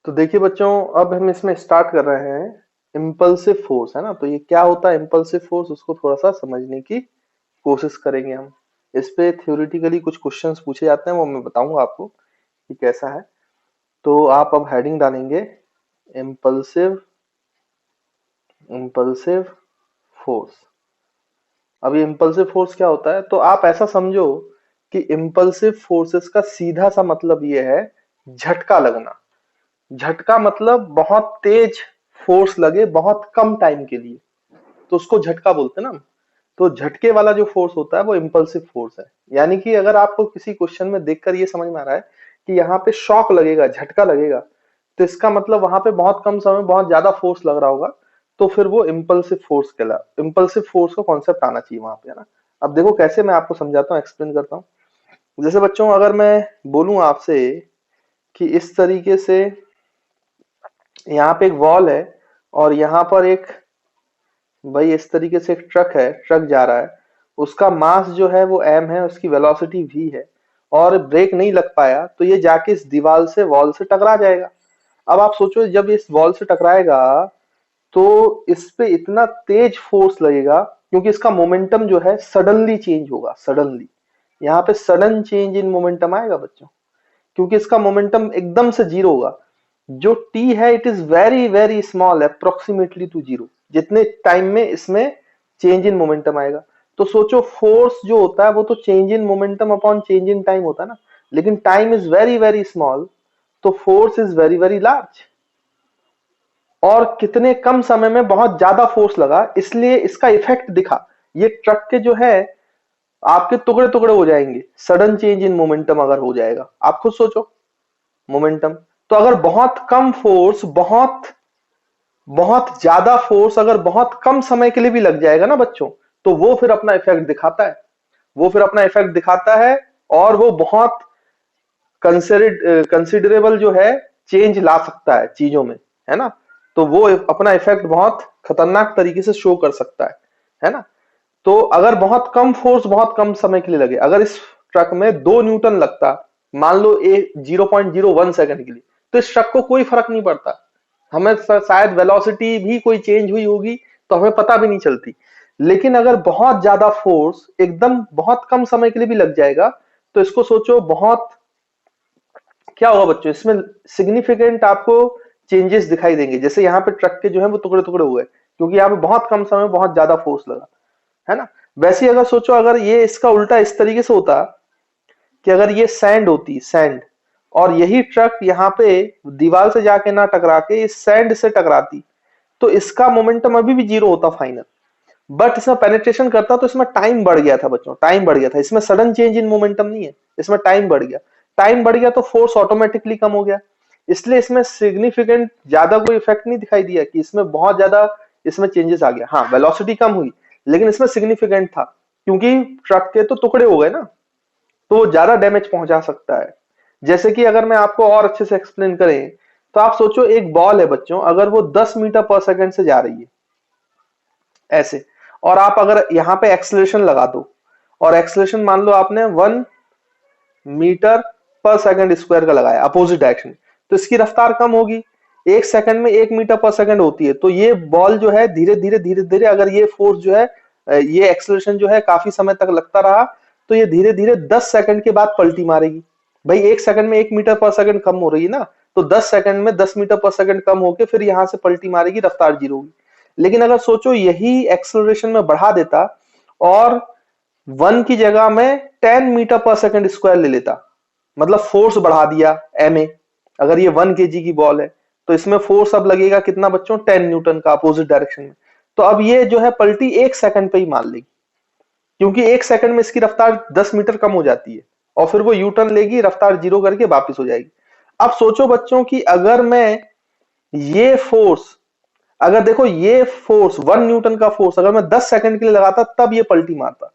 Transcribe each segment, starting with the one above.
तो देखिए बच्चों, अब हम इसमें स्टार्ट कर रहे हैं इम्पल्सिव फोर्स, है ना। तो ये क्या होता है इम्पल्सिव फोर्स, उसको थोड़ा सा समझने की कोशिश करेंगे हम। इस पे थ्योरेटिकली कुछ क्वेश्चंस पूछे जाते हैं, वो मैं बताऊंगा आपको कि कैसा है। तो आप अब हेडिंग डालेंगे इम्पल्सिव इम्पल्सिव फोर्स। अब ये इम्पल्सिव फोर्स क्या होता है, तो आप ऐसा समझो कि इम्पल्सिव फोर्सेस का सीधा सा मतलब ये है झटका लगना। झटका मतलब बहुत तेज फोर्स लगे बहुत कम टाइम के लिए, तो उसको झटका बोलते हैं ना। तो झटके वाला जो फोर्स होता है वो इम्पल्सिव फोर्स है। यानी कि अगर आपको किसी क्वेश्चन में देखकर ये समझ में आ रहा है कि यहाँ पे शॉक लगेगा, झटका लगेगा, तो इसका मतलब वहां पे बहुत कम समय बहुत ज्यादा फोर्स लग रहा होगा, तो फिर वो इम्पल्सिव फोर्स कहला इम्पल्सिव फोर्स का कॉन्सेप्ट आना चाहिए वहां पे, है ना। अब देखो कैसे मैं आपको समझाता हूँ, एक्सप्लेन करता हूँ। जैसे बच्चों, अगर मैं बोलूं आपसे कि इस तरीके से यहाँ पे एक वॉल है और यहाँ पर एक, भाई इस तरीके से एक ट्रक है, ट्रक जा रहा है, उसका मास जो है वो m है, उसकी वेलोसिटी v है, और ब्रेक नहीं लग पाया तो ये जाके इस दीवार से, वॉल से टकरा जाएगा। अब आप सोचो, जब इस वॉल से टकराएगा तो इस पे इतना तेज फोर्स लगेगा, क्योंकि इसका मोमेंटम जो है सडनली चेंज होगा, सडनली। यहाँ पे सडन चेंज इन मोमेंटम आएगा बच्चों, क्योंकि इसका मोमेंटम एकदम से जीरो होगा। जो टी है it is very very small, approximately two zero. जितने टाइम में इसमें चेंज इन मोमेंटम आएगा, तो सोचो फोर्स जो होता है वो तो change in momentum upon change in time होता है ना, लेकिन time is very very small, तो force is very very large. और कितने कम समय में बहुत ज्यादा फोर्स लगा, इसलिए इसका इफेक्ट दिखा। ये ट्रक के जो है आपके टुकड़े टुकड़े हो जाएंगे, सडन चेंज इन मोमेंटम अगर हो जाएगा। आप खुद सोचो मोमेंटम। तो अगर बहुत कम फोर्स, बहुत बहुत ज्यादा फोर्स अगर बहुत कम समय के लिए भी लग जाएगा ना बच्चों, तो वो फिर अपना इफेक्ट दिखाता है। वो फिर अपना इफेक्ट दिखाता है, और वो बहुत कंसिडरेबल जो है चेंज ला सकता है चीजों में, है ना। तो वो अपना इफेक्ट बहुत खतरनाक तरीके से शो कर सकता है ना। तो अगर बहुत कम फोर्स बहुत कम समय के लिए लगे, अगर इस ट्रक में 2 न्यूटन लगता, मान लो 0.01 सेकंड के लिए, तो इस ट्रक को कोई फर्क नहीं पड़ता। हमें शायद वेलोसिटी भी कोई चेंज हुई होगी तो हमें पता भी नहीं चलती। लेकिन अगर बहुत ज्यादा फोर्स एकदम बहुत कम समय के लिए भी लग जाएगा, तो इसको सोचो बहुत क्या होगा बच्चों, इसमें सिग्निफिकेंट आपको चेंजेस दिखाई देंगे। जैसे यहाँ पे ट्रक के जो है वो टुकड़े टुकड़े हुए, क्योंकि यहाँ पे बहुत कम समय में बहुत ज्यादा फोर्स लगा, है ना। वैसे ही अगर सोचो, अगर ये इसका उल्टा इस तरीके से होता कि अगर ये सैंड होती, सैंड, और यही ट्रक यहाँ पे दीवार से जाके ना टकरा के इस सैंड से टकराती, तो इसका मोमेंटम अभी भी जीरो होता फाइनल। बट इसमें पेनिट्रेशन करता तो इसमें टाइम बढ़ गया था बच्चों, टाइम बढ़ गया था। इसमें सडन चेंज इन मोमेंटम नहीं है, इसमें टाइम बढ़ गया। टाइम बढ़ गया तो फोर्स ऑटोमेटिकली कम हो गया, इसलिए इसमें सिग्निफिकेंट ज्यादा कोई इफेक्ट नहीं दिखाई दिया कि इसमें बहुत ज्यादा इसमें चेंजेस आ गया। हाँ, वेलोसिटी कम हुई, लेकिन इसमें सिग्निफिकेंट था, क्योंकि ट्रक के तो टुकड़े हो गए ना, तो वो ज्यादा डैमेज पहुंचा सकता है। जैसे कि अगर मैं आपको और अच्छे से एक्सप्लेन करें, तो आप सोचो एक बॉल है बच्चों, अगर वो 10 मीटर पर सेकंड से जा रही है ऐसे, और आप अगर यहाँ पे एक्सलेशन लगा दो, और एक्सलेशन मान लो आपने 1 मीटर पर सेकंड स्क्वायर का लगाया अपोजिट डायरेक्शन, तो इसकी रफ्तार कम होगी। 1 सेकंड में 1 मीटर पर सेकंड होती है, तो ये बॉल जो है धीरे धीरे धीरे धीरे, अगर ये फोर्स जो है, ये एक्सलेशन जो है काफी समय तक लगता रहा, तो ये धीरे धीरे 10 सेकंड के बाद पलटी मारेगी। भाई 1 सेकंड में 1 मीटर पर सेकंड कम हो रही है ना, तो 10 सेकंड में 10 मीटर पर सेकंड कम होके फिर यहां से पलटी मारेगी, रफ्तार जीरो होगी। लेकिन अगर सोचो यही एक्सेलरेशन में बढ़ा देता, और 1 की जगह में 10 मीटर पर सेकंड स्क्वायर ले लेता, मतलब फोर्स बढ़ा दिया एम ए। अगर ये 1 kg की बॉल है, तो इसमें फोर्स अब लगेगा कितना बच्चों, 10 न्यूटन का अपोजिट डायरेक्शन में। तो अब ये जो है पलटी 1 सेकंड पे ही मान लेगी, क्योंकि 1 सेकंड में इसकी रफ्तार 10 मीटर कम हो जाती है, और फिर वो यू टर्न लेगी, रफ्तार जीरो करके वापस हो जाएगी। अब सोचो बच्चों कि अगर मैं ये फोर्स, अगर देखो ये फोर्स 1 न्यूटन का फोर्स अगर मैं 10 सेकंड के लिए लगाता तब ये पलटी मारता,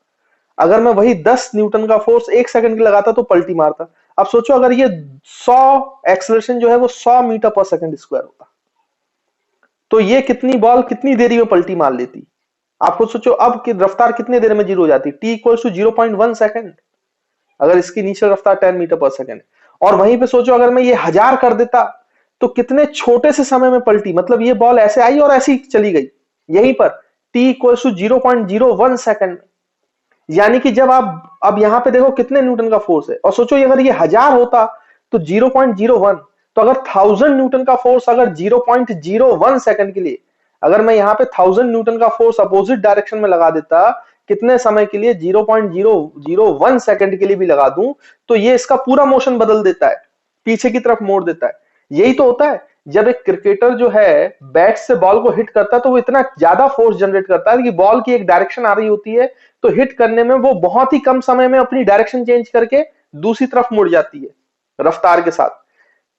अगर मैं वही 10 न्यूटन का फोर्स 1 सेकंड के लिए लगाता तो पलटी मारता। अब सोचो अगर ये 100 एक्सलेशन जो है वो 100 मीटर पर सेकंड स्क्वायर होता, तो ये कितनी बॉल कितनी देरी में पलटी मार लेती। आपको सोचो अब कि रफ्तार कितनी देर में जीरो हो जाती, टी इक्वल टू 0.1 सेकंड, अगर इसकी इनिशियल रफ्तार 10 मीटर पर सेकंड। और वहीं पे सोचो अगर मैं ये 1000 कर देता, तो कितने छोटे से समय में पलटी, मतलब ये बॉल ऐसे आई और ऐसी चली गई यहीं पर t इक्वल टू 0.01 सेकंड। यानी कि जब आप अब यहां पे देखो कितने न्यूटन का फोर्स है, और सोचो अगर ये 1000 होता तो 0.01, तो अगर 1000 न्यूटन का फोर्स अगर 0.01 सेकंड के लिए, अगर मैं यहाँ पे 1000 न्यूटन का फोर्स अपोजिट डायरेक्शन में लगा देता कितने समय के लिए, 0.001 सेकंड के लिए भी लगा दूं, तो ये इसका पूरा मोशन बदल देता है, पीछे की तरफ मोड़ देता है। यही तो होता है जब एक क्रिकेटर जो है बैट से बॉल को हिट करता है तो वो इतना ज्यादा फोर्स जनरेट करता है कि बॉल की एक डायरेक्शन आ रही होती है, तो हिट करने में वो बहुत ही कम समय में अपनी डायरेक्शन चेंज करके दूसरी तरफ मुड़ जाती है रफ्तार के साथ,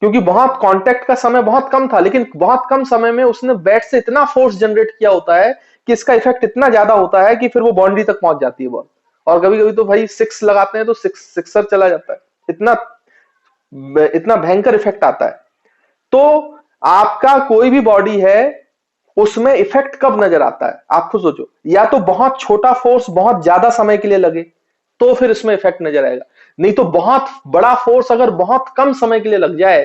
क्योंकि बहुत कांटेक्ट का समय बहुत कम था, लेकिन बहुत कम समय में उसने बैट से इतना फोर्स जनरेट किया होता है कि इसका इफेक्ट इतना ज्यादा होता है कि फिर वो बाउंड्री तक पहुंच जाती है बॉल। और कभी कभी तो भाई सिक्स लगाते हैं तो सिक्सर चला जाता है, इतना इतना भयंकर इफेक्ट आता है। तो आपका कोई भी बॉडी है उसमें इफेक्ट कब नजर आता है, आप खुद सोचो। या तो बहुत छोटा फोर्स बहुत ज्यादा समय के लिए लगे तो फिर इसमें इफेक्ट नजर आएगा, नहीं तो बहुत बड़ा फोर्स अगर बहुत कम समय के लिए लग जाए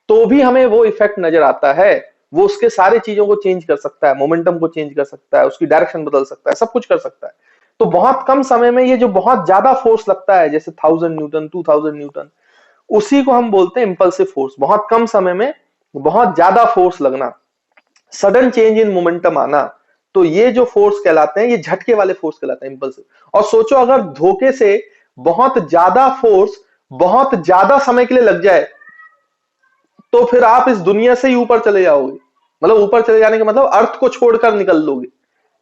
तो भी हमें वो इफेक्ट नजर आता है। वो उसके सारी चीजों को चेंज कर सकता है, मोमेंटम को चेंज कर सकता है, उसकी डायरेक्शन बदल सकता है, सब कुछ कर सकता है। तो बहुत कम समय में ये जो बहुत ज्यादा फोर्स लगता है जैसे 1000 न्यूटन 2000 न्यूटन, उसी को हम बोलते हैं इंपल्सिव फोर्स। बहुत कम समय में बहुत ज्यादा फोर्स लगना, सडन चेंज इन मोमेंटम आना, तो ये जो फोर्स कहलाते हैं ये झटके वाले फोर्स कहलाते हैं, इंपल्सिव। और सोचो अगर धोखे से बहुत ज्यादा फोर्स बहुत ज्यादा समय के लिए लग जाए तो फिर आप इस दुनिया से ही ऊपर चले जाओगे, मतलब ऊपर चले जाने का मतलब अर्थ को छोड़कर निकल लोगे,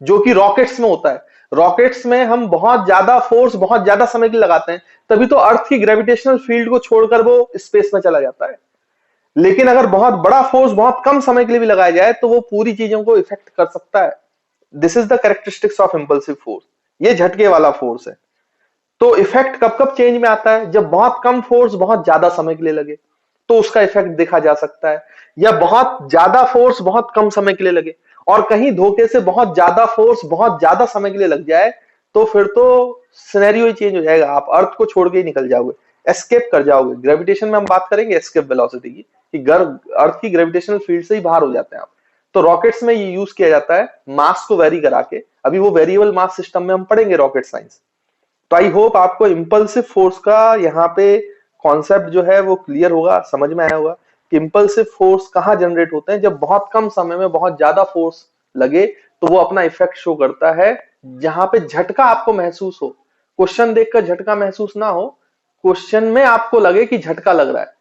जो कि रॉकेट्स में होता है। रॉकेट्स में हम बहुत ज्यादा फोर्स बहुत ज्यादा समय के लिए लगाते हैं, तभी तो अर्थ की ग्रेविटेशनल फील्ड को छोड़कर वो स्पेस में चला जाता है। लेकिन अगर बहुत बड़ा फोर्स बहुत कम समय के लिए भी लगाया जाए तो वो पूरी चीजों को इफेक्ट कर सकता है। This is the characteristics of impulsive force, ये झटके वाला फोर्स है। तो इफेक्ट कब कब चेंज में आता है, जब बहुत कम फोर्स बहुत ज्यादा समय के लिए लगे तो उसका इफेक्ट देखा जा सकता है, या बहुत ज्यादा फोर्स बहुत कम समय के लिए लगे और कहीं धोखे से बहुत ज्यादा फोर्स बहुत ज्यादा समय के लिए लग जाए तो फिर तो सिनेरियो ही चेंज हो जाएगा, आप अर्थ को छोड़ के ही निकल जाओगे, एस्केप कर जाओगे। ग्रेविटेशन में हम बात करेंगे एस्केप वेलोसिटी की, कि अर्थ की ग्रेविटेशनल फील्ड से ही बाहर हो जाते हैं आप। तो रॉकेट्स में ये यूज किया जाता है मास को वेरी करा के, अभी वो वेरिएबल मास सिस्टम में हम पढ़ेंगे रॉकेट साइंस। तो आई होप आपको इंपल्सिव फोर्स का यहाँ पे कॉन्सेप्ट जो है वो क्लियर होगा, समझ में आया होगा कि इंपल्सिव फोर्स कहाँ जनरेट होते हैं, जब बहुत कम समय में बहुत ज्यादा फोर्स लगे तो वो अपना इफेक्ट शो करता है, जहां पे झटका आपको महसूस हो। क्वेश्चन देखकर झटका महसूस ना हो, क्वेश्चन में आपको लगे कि झटका लग रहा है,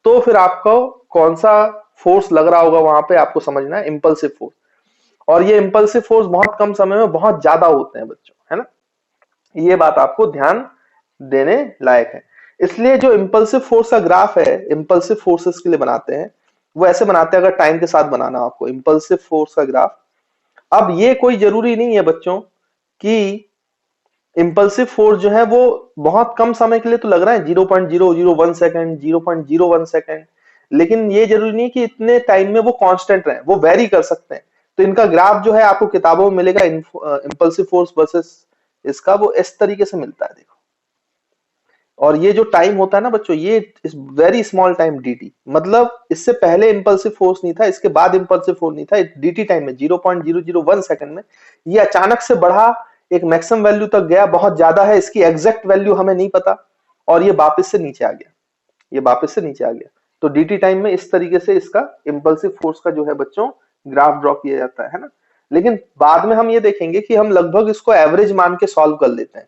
तो फिर आपको कौन सा फोर्स लग रहा होगा वहां पे आपको समझना है, इंपल्सिव फोर्स। और ये इंपल्सिव फोर्स बहुत कम समय में बहुत ज्यादा होते हैं बच्चों, है ना, ये बात आपको ध्यान देने लायक है। इसलिए जो इंपल्सिव फोर्स का ग्राफ है इंपल्सिव फोर्सेस के लिए बनाते हैं, वो ऐसे बनाते हैं, अगर टाइम के साथ बनाना आपको इंपल्सिव फोर्स का ग्राफ। अब ये कोई जरूरी नहीं है बच्चों कि इंपल्सिव फोर्स जो है वो बहुत कम समय के लिए तो लग रहा है 0.001 सेकंड 0.01 सेकंड, लेकिन ये जरूरी नहीं कि इतने टाइम में वो कांस्टेंट रहे, वो वेरी कर सकते हैं। तो इनका ग्राफ जो है आपको किताबों में मिलेगा, इंपल्सिव फोर्स वर्सेस इसका, वो इस तरीके से मिलता है, देखो। और ये जो टाइम होता है ना बच्चों, ये वेरी स्मॉल टाइम dt, मतलब इससे पहले इंपल्सिव फोर्स नहीं था, इसके बाद इंपल्सिव फोर्स नहीं था, dt टाइम में 0.001 सेकंड में ये अचानक से बढ़ा, एक मैक्सिमम वैल्यू तक गया, बहुत ज्यादा है, इसकी एग्जैक्ट वैल्यू हमें नहीं पता, और ये वापस से नीचे आ गया, ये वापस से नीचे आ गया। तो dt टाइम में इस तरीके से इसका इंपल्सिव फोर्स का जो है बच्चों ग्राफ ड्रॉ किया जाता है ना। लेकिन बाद में हम ये देखेंगे कि हम लगभग इसको एवरेज मान के सॉल्व कर लेते हैं,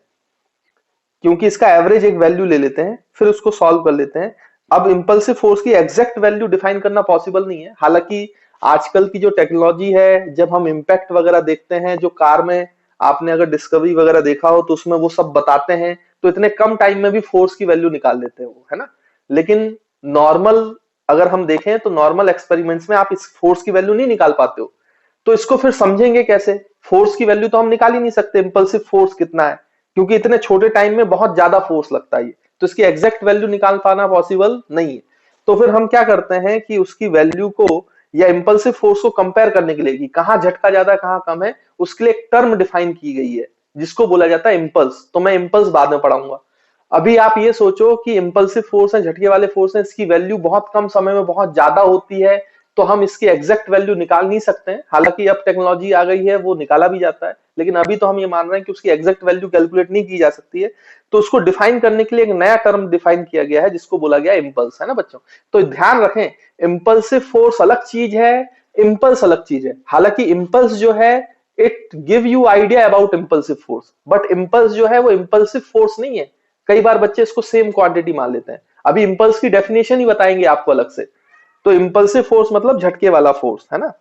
क्योंकि इसका एवरेज एक वैल्यू ले लेते हैं फिर उसको सॉल्व कर लेते हैं। अब इंपल्सिव फोर्स की एग्जैक्ट वैल्यू डिफाइन करना पॉसिबल नहीं है, हालांकि आजकल की जो टेक्नोलॉजी है, जब हम इम्पैक्ट वगैरह देखते हैं, जो कार में आपने अगर डिस्कवरी वगैरह देखा हो तो उसमें वो सब बताते हैं, तो इतने कम टाइम में भी फोर्स की वैल्यू निकाल लेते हैं वो, है ना। लेकिन नॉर्मल अगर हम देखें तो नॉर्मल एक्सपेरिमेंट्स में आप इस फोर्स की वैल्यू नहीं निकाल पाते हो, तो इसको फिर समझेंगे कैसे, फोर्स की वैल्यू तो हम निकाल ही नहीं सकते इंपल्सिव फोर्स कितना है, क्योंकि इतने छोटे टाइम में बहुत ज्यादा फोर्स लगता है, तो इसकी एग्जैक्ट वैल्यू निकाल पाना पॉसिबल नहीं है। तो फिर हम क्या करते हैं कि उसकी वैल्यू को या इंपल्सिव फोर्स को कंपेयर करने के लिए कि कहां झटका ज्यादा कहां कम है, उसके लिए एक टर्म डिफाइन की गई है जिसको बोला जाता है इंपल्स। तो मैं इंपल्स बाद में पढ़ाऊंगा, अभी आप ये सोचो कि इंपल्सिव फोर्स है, झटके वाले फोर्स है, इसकी वैल्यू बहुत कम समय में बहुत ज्यादा होती है, तो हम इसकी एग्जैक्ट वैल्यू निकाल नहीं सकते हैं। हालांकि अब टेक्नोलॉजी आ गई है, वो निकाला भी जाता है, लेकिन अभी तो हम ये मान रहे हैं कि उसकी एग्जैक्ट वैल्यू कैलकुलेट नहीं की जा सकती है। तो उसको डिफाइन करने के लिए एक नया टर्म डिफाइन किया गया है जिसको बोला गया इम्पल्स, है ना बच्चों। तो ध्यान रखें, इम्पल्सिव फोर्स अलग चीज है, इम्पल्स अलग चीज है। हालांकि इम्पल्स जो है it give you idea about impulsive force, but impulse जो है वो इम्पल्सिव फोर्स नहीं है। कई बार बच्चे इसको सेम क्वांटिटी मान लेते हैं। अभी इम्पल्स की डेफिनेशन ही बताएंगे आपको अलग से। तो इम्पल्सिव फोर्स मतलब झटके वाला फोर्स, है ना।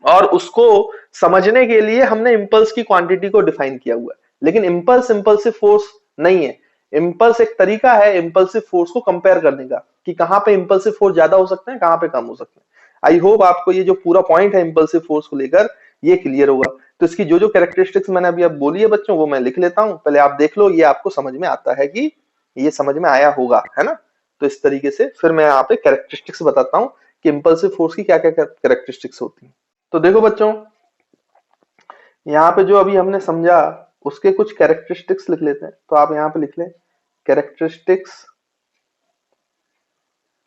और उसको समझने के लिए हमने इम्पल्स की क्वांटिटी को डिफाइन किया हुआ है, लेकिन इम्पल्स इम्पल्सिव फोर्स नहीं है। इम्पल्स एक तरीका है इम्पल्सिव फोर्स को कंपेयर करने का, कि कहां पे इम्पल्सिव फोर्स ज्यादा हो सकते हैं, कहां पे कम हो सकते हैं। आई होप आपको ये जो पूरा पॉइंट है इम्पल्सिव फोर्स को लेकर ये क्लियर होगा। तो इसकी जो जो कैरेक्टरिस्टिक्स मैंने अभी अब बोली है बच्चों, वो मैं लिख लेता हूं, पहले आप देख लो ये आपको समझ में आता है कि ये समझ में आया होगा, है ना। तो इस तरीके से फिर मैं यहाँ पे कैरेक्टरिस्टिक्स बताता हूँ कि इम्पल्सिव फोर्स की क्या क्या कैरेक्टरिस्टिक्स होती है। तो देखो बच्चों, यहाँ पे जो अभी हमने समझा उसके कुछ कैरेक्टरिस्टिक्स लिख लेते हैं। तो आप यहाँ पे लिख लें characteristics,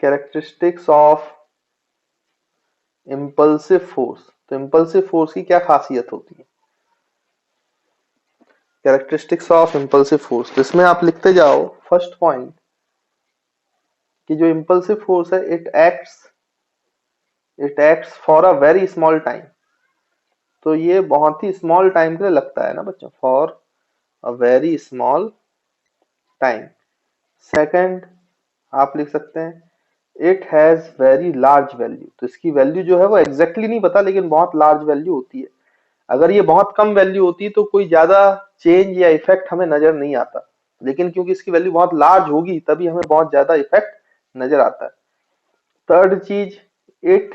characteristics of impulsive force. तो इम्पल्सिव फोर्स की क्या खासियत होती है, कैरेक्टरिस्टिक्स ऑफ इम्पल्सिव फोर्स। तो इसमें आप लिखते जाओ फर्स्ट पॉइंट कि जो इम्पल्सिव फोर्स है it acts for a very small time. तो ये बहुत ही स्मॉल टाइम के लिए लगता है ना बच्चों, for a very small time. Second आप लिख सकते हैं it has very large value. तो इसकी वैल्यू जो है वो एग्जैक्टली नहीं पता, लेकिन बहुत लार्ज वैल्यू होती है। अगर ये बहुत कम वैल्यू होती तो कोई ज्यादा चेंज या इफेक्ट हमें नजर नहीं आता, लेकिन क्योंकि इसकी वैल्यू बहुत लार्ज होगी तभी हमें बहुत ज्यादा इफेक्ट नजर आता है। थर्ड चीज, इट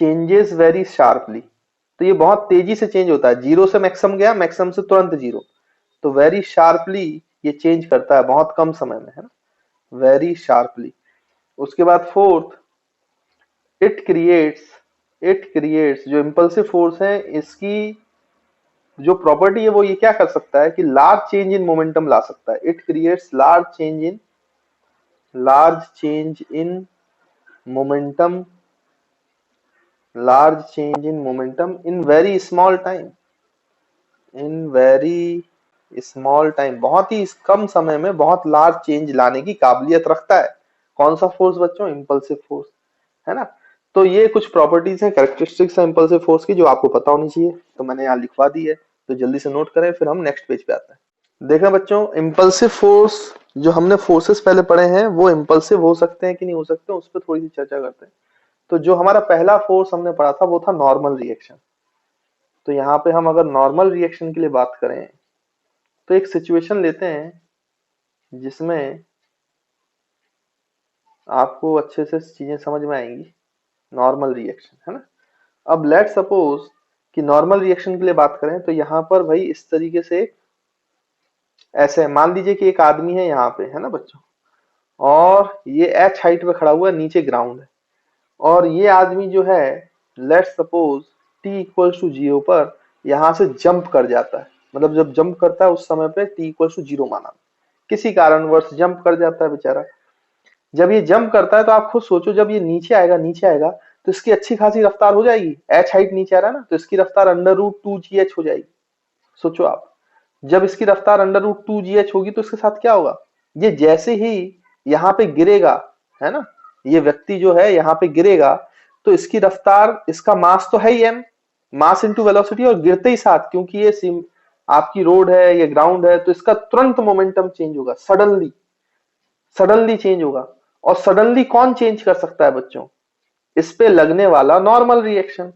चेंजेस वेरी शार्पली। तो ये बहुत तेजी से चेंज होता है, जीरो से मैक्सिमम गया, मैक्सिमम से तुरंत जीरो। तो वेरी शार्पली ये चेंज करता है बहुत कम समय में, है ना, वेरी शार्पली। उसके बाद fourth, it creates, it creates जो इम्पल्सिव फोर्स है इसकी जो प्रॉपर्टी है वो ये क्या कर सकता है कि लार्ज चेंज इन मोमेंटम ला सकता है। It creates large change in momentum, large change in momentum in very small time, in very small time. बहुत ही कम समय में बहुत लार्ज चेंज लाने की काबिलियत रखता है। कौन सा फोर्स बच्चों, इम्पल्सिव फोर्स, है ना। तो ये कुछ प्रॉपर्टीज हैं, कैरेक्टरिस्टिक्स है इम्पल्सिव फोर्स की जो आपको पता होनी चाहिए। तो मैंने यहाँ लिखवा दी है, तो जल्दी से नोट करें, फिर हम नेक्स्ट पेज पे आते हैं। देखें बच्चों, इम्पल्सिव फोर्स जो हमने फोर्सेस पहले पढ़े हैं वो इम्पल्सिव हो सकते हैं कि नहीं हो सकते, उस पर थोड़ी सी चर्चा करते हैं। तो जो हमारा पहला फोर्स हमने पढ़ा था वो था नॉर्मल रिएक्शन। तो यहाँ पे हम अगर नॉर्मल रिएक्शन के लिए बात करें तो एक सिचुएशन लेते हैं जिसमें आपको अच्छे से चीजें समझ में आएंगी। नॉर्मल रिएक्शन, है ना। अब लेट सपोज कि नॉर्मल रिएक्शन के लिए बात करें तो यहाँ पर भाई इस तरीके से ऐसे मान लीजिए कि एक आदमी है यहाँ पे, है ना बच्चों, और ये h हाइट पे खड़ा हुआ है, नीचे ग्राउंड है, और ये आदमी जो है let suppose t equals to 0 पर यहाँ से जंप कर जाता है। मतलब जब जंप करता है उस समय पे t इक्वल्स टू 0 माना, किसी कारणवश जंप कर जाता है बेचारा। जब ये जंप करता है तो आप खुद सोचो, जब ये नीचे आएगा तो इसकी अच्छी खासी रफ्तार हो जाएगी। h हाइट नीचे आ रहा है ना, तो इसकी रफ्तार √2gh हो जाएगी। सोचो आप, जब इसकी रफ्तार √2gh होगी तो इसके साथ क्या होगा, ये जैसे ही यहाँ पे गिरेगा, है ना, ये व्यक्ति जो है यहाँ पे गिरेगा तो इसकी रफ्तार, इसका मास तो है ही m, मास इनटू वेलोसिटी, और गिरते ही साथ क्योंकि ये आपकी रोड है, ये ग्राउंड है, तो इसका तुरंत मोमेंटम चेंज होगा, सडनली चेंज होगा। और सडनली कौन चेंज कर सकता है बच्चों, इस पे लगने वाला नॉर्मल रिएक्शन।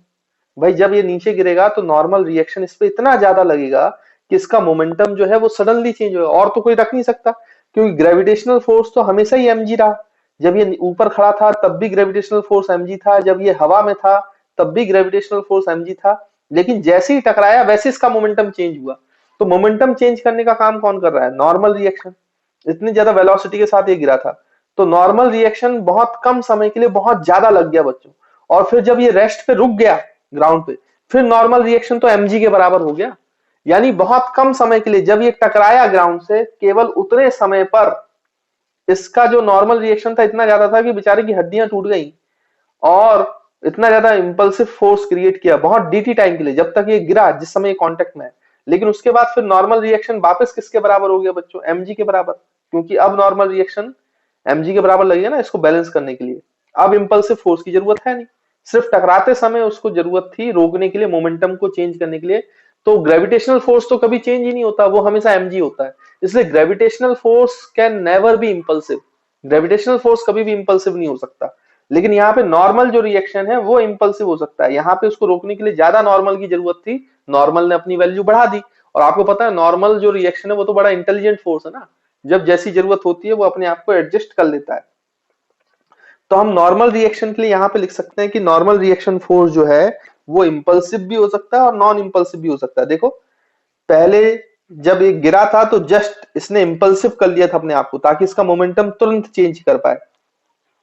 भाई जब ये नीचे गिरेगा तो नॉर्मल रिएक्शन इस पे इतना ज्यादा लगेगा कि इसका मोमेंटम जो है वो सडनली चेंज होगा, और तो कोई रख नहीं सकता, क्योंकि ग्रेविटेशनल फोर्स तो हमेशा ही mg रहा। जब ये ऊपर खड़ा था तब भी ग्रेविटेशनल फोर्स mg था, जब ये हवा में था तब भी ग्रेविटेशनल फोर्स mg था, लेकिन जैसे ही टकराया वैसे इसका मोमेंटम चेंज हुआ। तो मोमेंटम चेंज करने का काम कौन कर रहा है, नॉर्मल रिएक्शन। इतनी ज्यादा वेलोसिटी के साथ ये गिरा था, तो नॉर्मल रिएक्शन बहुत कम समय के लिए बहुत ज्यादा लग गया बच्चों, और फिर जब ये रेस्ट पे रुक गया ग्राउंड पे, फिर नॉर्मल रिएक्शन तो mg के बराबर हो गया। यानी बहुत कम समय के लिए जब ये टकराया ग्राउंड से, केवल उतने समय पर इसका जो नॉर्मल रिएक्शन था इतना ज्यादा था कि बेचारे की हड्डियां टूट गई, और इतना ज्यादा इंपल्सिव फोर्स क्रिएट किया बहुत डीटी टाइम के लिए, जब तक ये गिरा जिस समय ये कांटेक्ट में है। लेकिन उसके बाद फिर नॉर्मल रिएक्शन वापस किसके बराबर हो गया बच्चों? एमजी के बराबर, क्योंकि अब नॉर्मल रिएक्शन एमजी के बराबर लगेगा ना इसको बैलेंस करने के लिए। अब इंपल्सिव फोर्स की जरूरत है नहीं, सिर्फ टकराते समय उसको जरूरत थी रोकने के लिए, मोमेंटम को चेंज करने के लिए। तो ग्रेविटेशनल फोर्स तो कभी चेंज ही नहीं होता, वो हमेशा एमजी होता है। इसलिए gravitational force can never be impulsive, gravitational force कभी भी इंपल्सिव नहीं हो सकता। लेकिन यहाँ पे नॉर्मल जो रिएक्शन है वो इंपल्सिव हो सकता है। यहाँ पे उसको रोकने के लिए ज्यादा नॉर्मल की जरूरत थी, नॉर्मल ने अपनी वैल्यू बढ़ा दी। और आपको पता है नॉर्मल जो रिएक्शन है वो तो बड़ा इंटेलिजेंट फोर्स है ना, जब जैसी जरूरत होती है वो अपने आप को एडजस्ट कर लेता है। तो हम नॉर्मल रिएक्शन के लिए यहाँ पे लिख सकते हैं कि नॉर्मल रिएक्शन फोर्स जो है वो इंपल्सिव भी हो सकता है और नॉन इंपल्सिव भी हो सकता है। देखो पहले जब ये गिरा था तो जस्ट इसने इंपल्सिव कर लिया था अपने आप को, ताकि इसका मोमेंटम तुरंत चेंज कर पाए,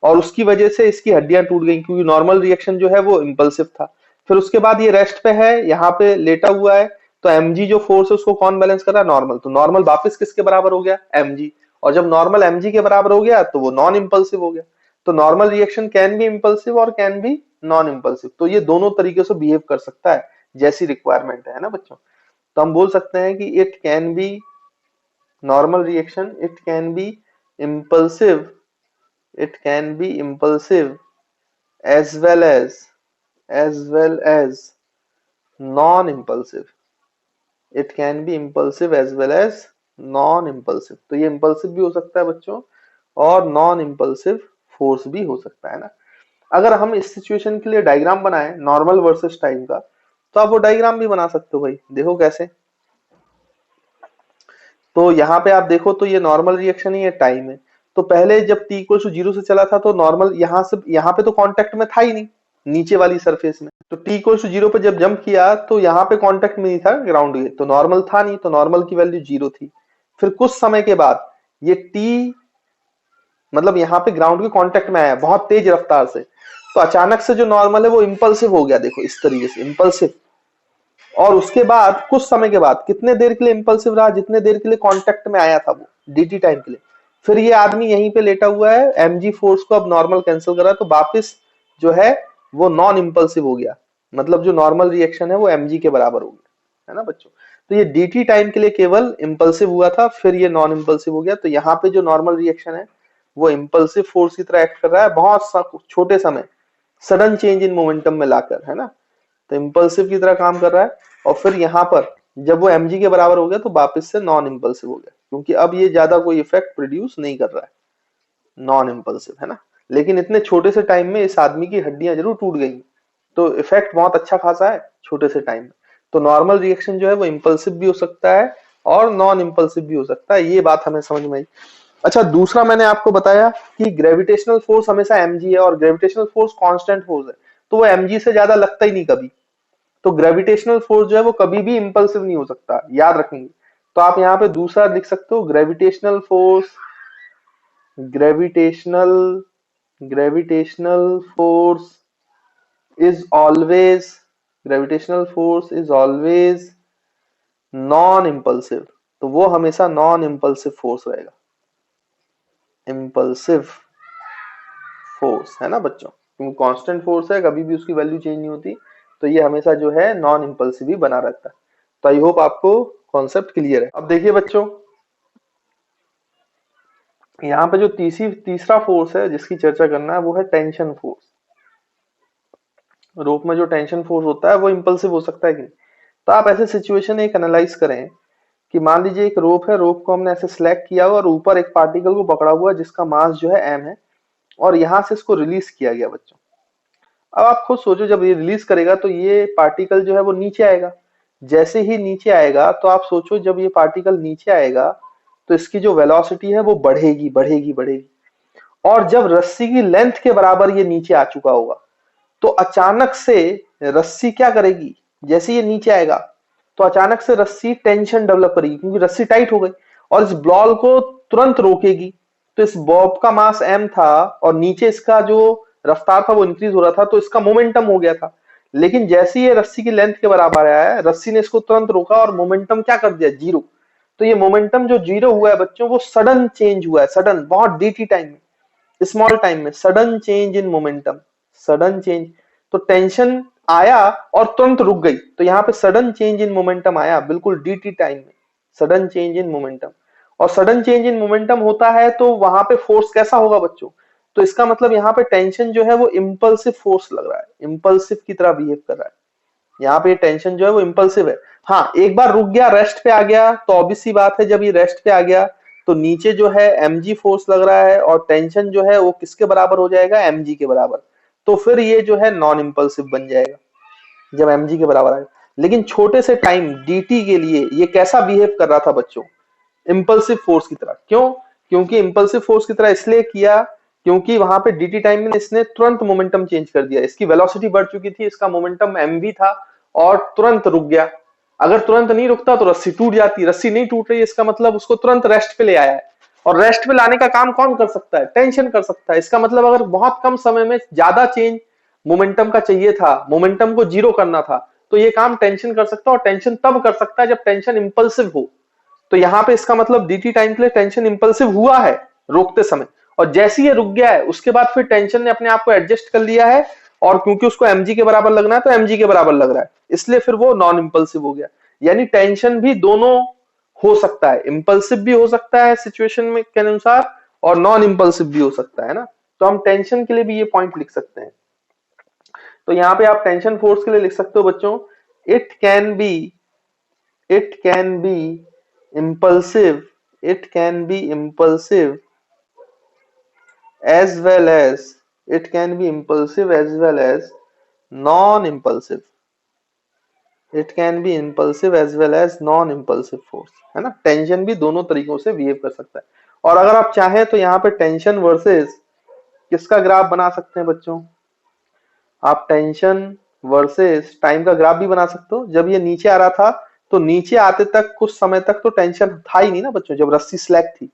और उसकी वजह से इसकी हड्डियां टूट गई, क्योंकि नॉर्मल रिएक्शन जो है वो इंपल्सिव था। फिर उसके बाद ये रेस्ट पे है, यहाँ पे लेटा हुआ है, तो एमजी जो फोर्स है उसको कौन बैलेंस कर रहा है? नॉर्मल। तो नॉर्मल वापस किसके बराबर हो गया? एमजी। और जब नॉर्मल एमजी के बराबर हो गया तो वो नॉन इंपल्सिव हो गया। तो normal reaction can be impulsive और कैन बी नॉन इंपल्सिव, तो ये दोनों तरीके से बिहेव कर सकता है जैसी रिक्वायरमेंट है ना बच्चों। तो हम बोल सकते हैं कि it can be normal reaction, it can be impulsive, it can be impulsive as well as non-impulsive, it can be impulsive as well as non-impulsive। तो ये impulsive भी हो सकता है बच्चों और non-impulsive फोर्स भी हो सकता है ना। अगर हम इस सिचुएशन के लिए डायग्राम बनाएं नॉर्मल वर्सेस टाइम का, तो आप वो डायग्राम भी बना सकते हो भाई। देखो कैसे, तो यहाँ पे आप देखो तो ये नॉर्मल रिएक्शन है, ये टाइम है। तो पहले जब t इक्वल टू 0 से चला था तो नॉर्मल यहाँ से यहाँ पे तो कांटेक्ट में था ही नहीं नीचे वाली सरफेस में। तो t इक्वल टू 0 पे जब जंप किया तो यहाँ पे कांटेक्ट में नहीं था ग्राउंड के, तो नॉर्मल था नहीं, तो नॉर्मल की वैल्यू 0 थी। फिर कुछ समय के बाद ये t मतलब यहाँ पे ग्राउंड के कांटेक्ट में आया बहुत तेज रफ्तार से, तो अचानक से जो नॉर्मल है वो इंपल्सिव हो गया। देखो इस तरीके से इंपल्सिव, और उसके बाद कुछ समय के बाद कितने देर के लिए इंपल्सिव रहा? जितने देर के लिए कांटेक्ट में आया था वो डीटी टाइम के लिए। फिर ये आदमी यहीं पे लेटा हुआ है, एमजी फोर्स को अब नॉर्मल कैंसिल कर रहा है, तो वापस जो है वो नॉन इंपल्सिव हो गया। मतलब जो नॉर्मल रिएक्शन है वो एमजी के बराबर हो गया, है ना बच्चों। तो ये डीटी टाइम के लिए केवल इंपल्सिव हुआ था, फिर ये नॉन इंपल्सिव हो गया। तो यहाँ पे जो नॉर्मल रिएक्शन है वो इंपल्सिव फोर्स की तरह एक्ट कर रहा है बहुत छोटे समय, सडन चेंज इन मोमेंटम में लाकर, है ना। तो इंपल्सिव की तरह काम कर रहा है। और फिर यहाँ पर जब वो mg के बराबर हो गया तो वापस से नॉन इंपल्सिव हो गया, क्योंकि अब ये ज्यादा कोई इफेक्ट प्रोड्यूस नहीं कर रहा है, नॉन इंपल्सिव, है ना। लेकिन इतने छोटे से टाइम में इस आदमी की हड्डियां जरूर टूट गई, तो इफेक्ट बहुत अच्छा खासा है छोटे से टाइम में। तो नॉर्मल रिएक्शन जो है वो इंपल्सिव भी हो सकता है और नॉन इंपल्सिव भी हो सकता है, ये बात हमें समझ में आई। अच्छा, दूसरा मैंने आपको बताया कि ग्रेविटेशनल फोर्स हमेशा mg है और ग्रेविटेशनल फोर्स कांस्टेंट फोर्स है, तो वो mg से ज्यादा लगता ही नहीं कभी। तो ग्रेविटेशनल फोर्स जो है वो कभी भी इंपल्सिव नहीं हो सकता, याद रखेंगे। तो आप यहाँ पे दूसरा लिख सकते हो, gravitational force, gravitational gravitational force is always gravitational force is always non impulsive. तो वो हमेशा नॉन इंपल्सिव फोर्स रहेगा, इंपल्सिव फोर्स, है ना बच्चों, क्योंकि कांस्टेंट फोर्स है, कभी भी उसकी वैल्यू चेंज नहीं होती। तो ये हमेशा जो है नॉन इंपल्सिव ही बना रहता है। तो आई होप आपको कॉन्सेप्ट क्लियर है। अब देखिए बच्चों, यहाँ पे जो तीसरा फोर्स है जिसकी चर्चा करना है वो है टेंशन फोर्स। रोप में जो टेंशन फोर्स होता है वो इंपल्सिव हो सकता है कि नहीं? तो आप ऐसे सिचुएशन एक एनालाइज करें कि मान लीजिए एक रोप है, रोप को हमने ऐसे सिलेक्ट किया हुआ और ऊपर एक पार्टिकल को पकड़ा हुआ जिसका मास जो है m है, और यहाँ से इसको रिलीज किया गया बच्चों। अब आप खुद सोचो, जब ये रिलीज करेगा तो ये पार्टिकल जो है वो नीचे आएगा। जैसे ही नीचे आएगा तो आप सोचो, जब ये पार्टिकल नीचे आएगा तो इसकी जो वेलोसिटी है वो बढ़ेगी बढ़ेगी बढ़ेगी, और जब रस्सी की लेंथ के बराबर ये नीचे आ चुका होगा तो अचानक से रस्सी क्या करेगी? जैसे ये नीचे आएगा तो अचानक से रस्सी टेंशन डेवलप करेगी, क्योंकि रस्सी टाइट हो गई, और इस बॉल को तुरंत रोकेगी। तो इस बॉब का मास m था और नीचे इसका जो रफ्तार था वो इंक्रीज हो रहा था, तो इसका मोमेंटम हो गया था। लेकिन जैसे ये रस्सी की लेंथ के बराबर आया है, रस्सी ने इसको तुरंत रोका और मोमेंटम क्या कर दिया? जीरो। तो ये मोमेंटम जो जीरो हुआ है बच्चों वो सडन चेंज हुआ है, सडन, बहुत डीटी टाइम में, स्मॉल टाइम में sudden change in momentum, sudden change, तो टेंशन आया और तुरंत रुक गई, तो यहाँ पे सडन चेंज इन मोमेंटम आया बिल्कुल dt टाइम में, सडन चेंज इन मोमेंटम। और सडन चेंज इन मोमेंटम होता है तो वहां पे फोर्स कैसा होगा बच्चों, तो इसका मतलब यहाँ पे टेंशन जो है वो इम्पल्सिव फोर्स लग रहा है, इम्पल्सिव की तरह बिहेव कर रहा है। यहाँ पे टेंशन जो है वो इम्पल्सिव है। हाँ, एक बार रुक गया, रेस्ट पे आ गया, तो ऑब्वियस सी बात है जब ये रेस्ट पे आ गया तो नीचे जो है mg फोर्स लग रहा है और टेंशन जो है वो किसके बराबर हो जाएगा, mg के बराबर। तो फिर ये जो है नॉन इम्पल्सिव बन जाएगा जब mg के बराबर आएगा। लेकिन छोटे से टाइम dt के लिए ये कैसा बिहेव कर रहा था बच्चों, इम्पल्सिव फोर्स की तरह। क्यों, क्योंकि इम्पल्सिव फोर्स की तरह इसलिए किया क्योंकि वहां पे dt टाइम में इसने तुरंत मोमेंटम चेंज कर दिया, इसकी वेलोसिटी बढ़ चुकी थी, इसका मोमेंटम mv था और तुरंत रुक गया। अगर तुरंत नहीं रुकता तो रस्सी टूट जाती, रस्सी नहीं टूट रही, इसका मतलब उसको तुरंत रेस्ट पे ले आया है। और रेस्ट पे लाने का काम कौन कर सकता है, टेंशन कर सकता है। इसका मतलब अगर बहुत कम समय में ज्यादा चेंज मोमेंटम का चाहिए था, मोमेंटम को जीरो करना था, तो ये काम टेंशन कर सकता है। और टेंशन तब कर सकता है जब टेंशन इंपल्सिव हो। तो यहाँ पे इसका मतलब dt टाइम के लिए टेंशन इंपल्सिव हुआ है रोकते समय, और जैसे ये रुक गया है उसके बाद फिर टेंशन ने अपने आप को एडजस्ट कर लिया है, और क्योंकि उसको mg के बराबर लगना है तो mg के बराबर लग रहा है, इसलिए फिर वो नॉन इंपल्सिव हो गया। यानी टेंशन भी दोनों हो सकता है, इंपल्सिव भी हो सकता है सिचुएशन में के अनुसार और नॉन इंपल्सिव भी हो सकता है ना। तो हम टेंशन के लिए भी ये पॉइंट लिख सकते हैं। तो यहाँ पे आप टेंशन फोर्स के लिए लिख सकते हो बच्चों, it can be, it can be impulsive, it can be impulsive as well as, it can be impulsive as well as non-impulsive, it can be impulsive as well as non-impulsive force, है ना। Tension भी दोनों तरीकों से behave कर सकता है। और अगर आप चाहें तो यहाँ पे टेंशन वर्सेस किसका ग्राफ बना सकते हैं बच्चों, आप टेंशन वर्सेस टाइम का ग्राफ भी बना सकते हो। जब ये नीचे आ रहा था तो नीचे आते तक कुछ समय तक तो टेंशन था ही नहीं ना बच्चों, जब रस्सी स्लैक थी।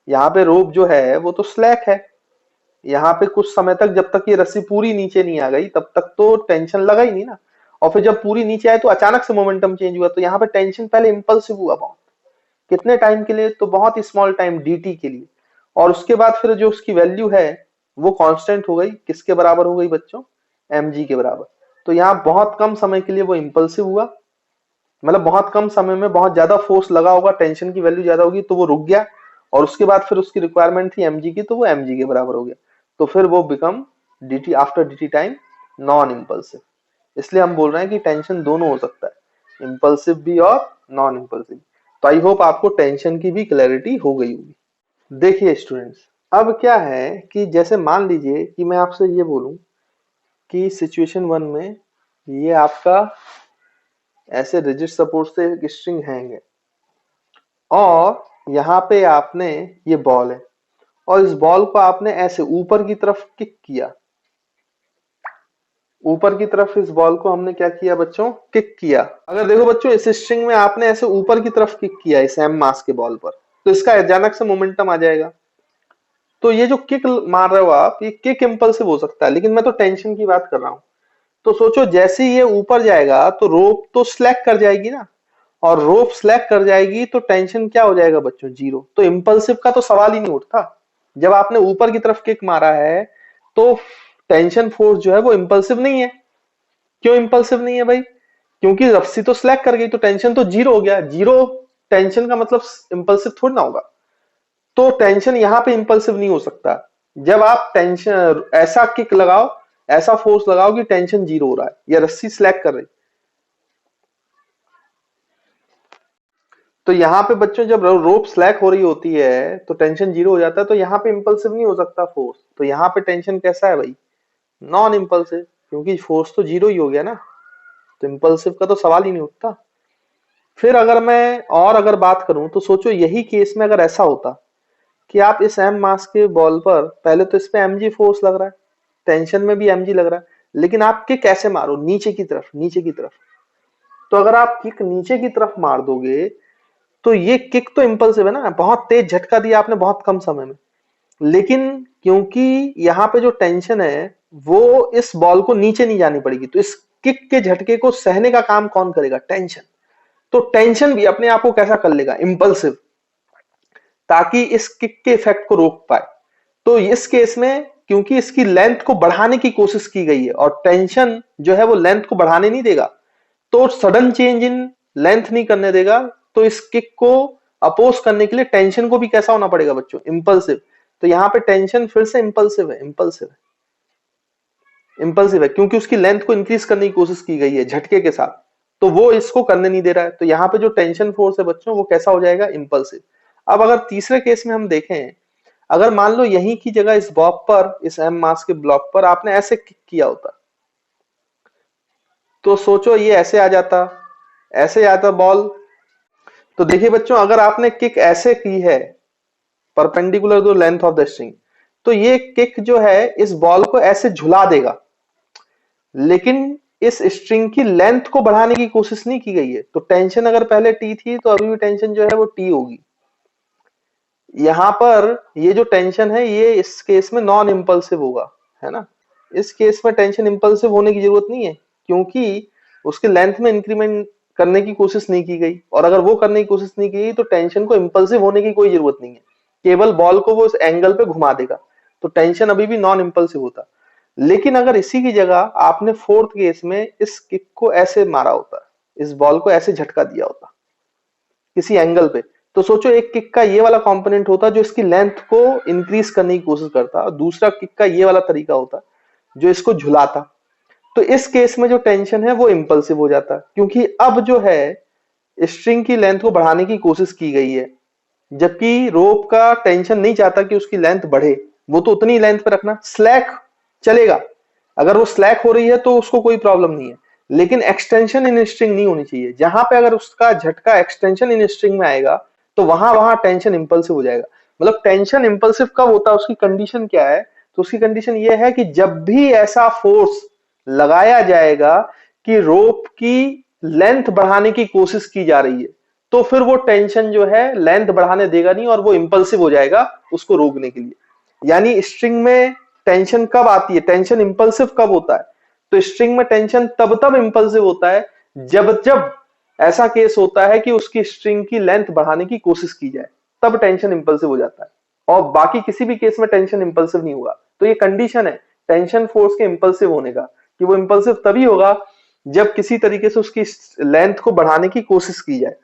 यहाँ पे रोप जो है वो तो स्लैक है, यहाँ पे कुछ समय तक जब तक ये रस्सी पूरी नीचे नहीं आ गई तब तक तो टेंशन लगा ही नहीं ना। और फिर जब पूरी नीचे आए तो अचानक से मोमेंटम चेंज हुआ, तो यहाँ पे टेंशन पहले इंपल्सिव हुआ बहुत, कितने टाइम के लिए, तो बहुत ही स्मॉल टाइम dt के लिए। और उसके बाद फिर जो उसकी वैल्यू है वो कांस्टेंट हो गई, किसके बराबर हो गई बच्चों, mg के बराबर। तो यहाँ बहुत कम समय के लिए वो इंपल्सिव हुआ, मतलब बहुत कम समय में बहुत ज्यादा फोर्स लगा होगा, टेंशन की वैल्यू ज्यादा होगी तो वो रुक गया। और उसके बाद फिर उसकी रिक्वायरमेंट थी mg की, तो वो mg के बराबर हो गया। तो फिर वो become dt after dt time non impulsive. इसलिए हम बोल रहे हैं कि टेंशन दोनों हो सकता है, इंपल्सिव भी और नॉन इंपल्सिव। तो आई होप आपको टेंशन की भी क्लैरिटी हो गई होगी। देखिए स्टूडेंट्स, अब क्या है कि जैसे मान लीजिए कि मैं आपसे ये बोलूं कि सिचुएशन 1 में ये आपका ऐसे रिजिड सपोर्ट से एक स्ट्रिंग हैंग है और यहाँ पे आपने, ये बॉल है और इस बॉल को आपने ऐसे ऊपर की तरफ किक किया, ऊपर की तरफ इस बॉल को हमने क्या किया बच्चों, किक किया। अगर देखो बच्चों इस स्ट्रिंग में आपने ऐसे ऊपर की तरफ किक किया इस एम मास के बॉल पर, तो इसका अचानक से मोमेंटम आ जाएगा। तो ये जो किक मार रहे हो आप, ये किक इंपल्सिव हो सकता है, लेकिन मैं तो टेंशन की बात कर रहा हूं। तो सोचो जैसे ही ये ऊपर जाएगा तो रोप तो स्लैक कर जाएगी ना, और रोप स्लैक कर जाएगी तो टेंशन क्या हो जाएगा बच्चों, जीरो। तो इंपल्सिव का तो सवाल ही नहीं उठता। जब आपने ऊपर की तरफ किक मारा है तो टेंशन फोर्स जो है वो इंपल्सिव नहीं है। क्यों इंपल्सिव नहीं है भाई, क्योंकि रस्सी तो स्लैक कर गई तो टेंशन तो जीरो हो गया। जीरो टेंशन का मतलब इंपल्सिव थोड़ी ना होगा। तो टेंशन यहां पे इंपल्सिव नहीं हो सकता। जब आप टेंशन ऐसा किक लगाओ, ऐसा फोर्स लगाओ कि टेंशन जीरो हो रहा है या रस्सी स्लैक कर रही, तो यहाँ पे बच्चों जब रोप स्लैक हो रही होती है तो टेंशन जीरो हो जाता है, तो यहाँ पे इंपल्सिव नहीं हो सकता फोर्स। तो यहाँ पे टेंशन कैसा है भाई, नॉन इंपल्सिव, क्योंकि फोर्स तो जीरो ही हो गया ना, तो इंपल्सिव का तो सवाल ही नहीं उठता। फिर अगर मैं और अगर बात करूं तो सोचो यही केस में अगर ऐसा होता कि आप इस एम मास के बॉल पर, पहले तो इस पे mg फोर्स लग रहा है, टेंशन में भी mg लग रहा है, लेकिन आप किक कैसे मारो, नीचे की तरफ, नीचे की तरफ। तो अगर आप किक नीचे की तरफ मार दोगे तो ये किक तो इंपल्सिव है ना, बहुत तेज झटका दिया आपने बहुत कम समय में, लेकिन क्योंकि यहाँ पे जो टेंशन है वो इस बॉल को नीचे नहीं जानी पड़ेगी, तो इस किक के झटके को सहने का काम कौन करेगा, टेंशन। तो टेंशन भी अपने आप को कैसा कर लेगा, इंपल्सिव, ताकि इस किक के इफेक्ट को रोक पाए। तो इस केस में क्योंकि इसकी लेंथ को बढ़ाने की कोशिश की गई है और टेंशन जो है वो लेंथ को बढ़ाने नहीं देगा, तो सडन चेंज इन लेंथ नहीं करने देगा। तो इस किक को अपोज करने के लिए टेंशन को भी कैसा होना पड़ेगा बच्चों, इंपल्सिव। तो यहाँ पे टेंशन फिर से इंपल्सिव है, इंपल्सिव है क्योंकि उसकी लेंथ को इंक्रीज करने की कोशिश की गई है झटके के साथ, तो वो इसको करने नहीं दे रहा है। तो यहाँ पे जो टेंशन फोर्स है बच्चों वो कैसा हो जाएगा, इंपल्सिव। अब अगर तीसरे केस में हम देखें, अगर मान लो यहीं की जगह इस बॉब पर, इस एम मास के ब्लॉक पर आपने ऐसे किक किया होता, तो सोचो ये ऐसे आ जाता, ऐसे आता बॉल। तो देखिए बच्चों, अगर आपने किक ऐसे की है perpendicular to length of the string, तो ये किक जो है इस बॉल को ऐसे झुला देगा, लेकिन इस स्ट्रिंग की लेंथ को बढ़ाने की कोशिश नहीं की गई है। तो टेंशन अगर पहले टी थी तो अभी भी टेंशन जो है वो टी होगी। यहां पर ये जो टेंशन है ये इस केस में नॉन इंपल्सिव होगा, है ना। इस केस में टेंशन इंपल्सिव होने की जरूरत नहीं है क्योंकि उसके लेंथ में इंक्रीमेंट करने की कोशिश नहीं की गई, और अगर वो करने की कोशिश नहीं की गई तो टेंशन को इंपल्सिव होने की कोई जरूरत नहीं है, केवल बॉल को वो इस एंगल पे घुमा देगा, तो टेंशन अभी भी नॉन इंपल्सिव होता। लेकिन अगर इसी की जगह आपने फोर्थ केस में इस किक को ऐसे मारा होता, इस बॉल को ऐसे झटका दिया होता किसी एंगल पे, तो सोचो एक किक का ये वाला कंपोनेंट होता जो इसकी लेंथ को इंक्रीज करने की कोशिश करता, और दूसरा किक का ये वाला तरीका होता जो इसको झुलाता। तो इस केस में जो टेंशन है वो इंपल्सिव हो जाता, क्योंकि अब जो है स्ट्रिंग की लेंथ को बढ़ाने की कोशिश की गई है, जबकि रोप का टेंशन नहीं चाहता कि उसकी लेंथ बढ़े, वो तो उतनी लेंथ पे रखना, स्लैक चलेगा, अगर वो स्लैक हो रही है तो उसको कोई प्रॉब्लम नहीं है, लेकिन एक्सटेंशन इन स्ट्रिंग नहीं होनी चाहिए। जहां पे अगर उसका झटका एक्सटेंशन इन स्ट्रिंग में आएगा तो वहां टेंशन इंपल्सिव हो जाएगा। मतलब टेंशन इंपल्सिव कब होता है, उसकी कंडीशन क्या है, तो उसकी कंडीशन ये है कि जब भी ऐसा फोर्स लगाया जाएगा कि रोप की लेंथ बढ़ाने की कोशिश की जा रही है, तो फिर वो टेंशन जो है लेंथ बढ़ाने देगा नहीं और वो इंपल्सिव हो जाएगा उसको रोकने के लिए। यानी स्ट्रिंग में टेंशन कब आती है, टेंशन इंपल्सिव कब होता है, तो स्ट्रिंग में टेंशन तब इंपल्सिव होता है जब जब ऐसा केस होता है कि उसकी स्ट्रिंग की लेंथ बढ़ाने की कोशिश की जाए, तब टेंशन इंपल्सिव हो जाता है, और बाकी किसी भी केस में टेंशन इंपल्सिव नहीं होगा। तो ये कंडीशन है टेंशन फोर्स के इंपल्सिव होने का, कि वो इंपल्सिव तभी होगा जब किसी तरीके से उसकी लेंथ को बढ़ाने की कोशिश की जाए,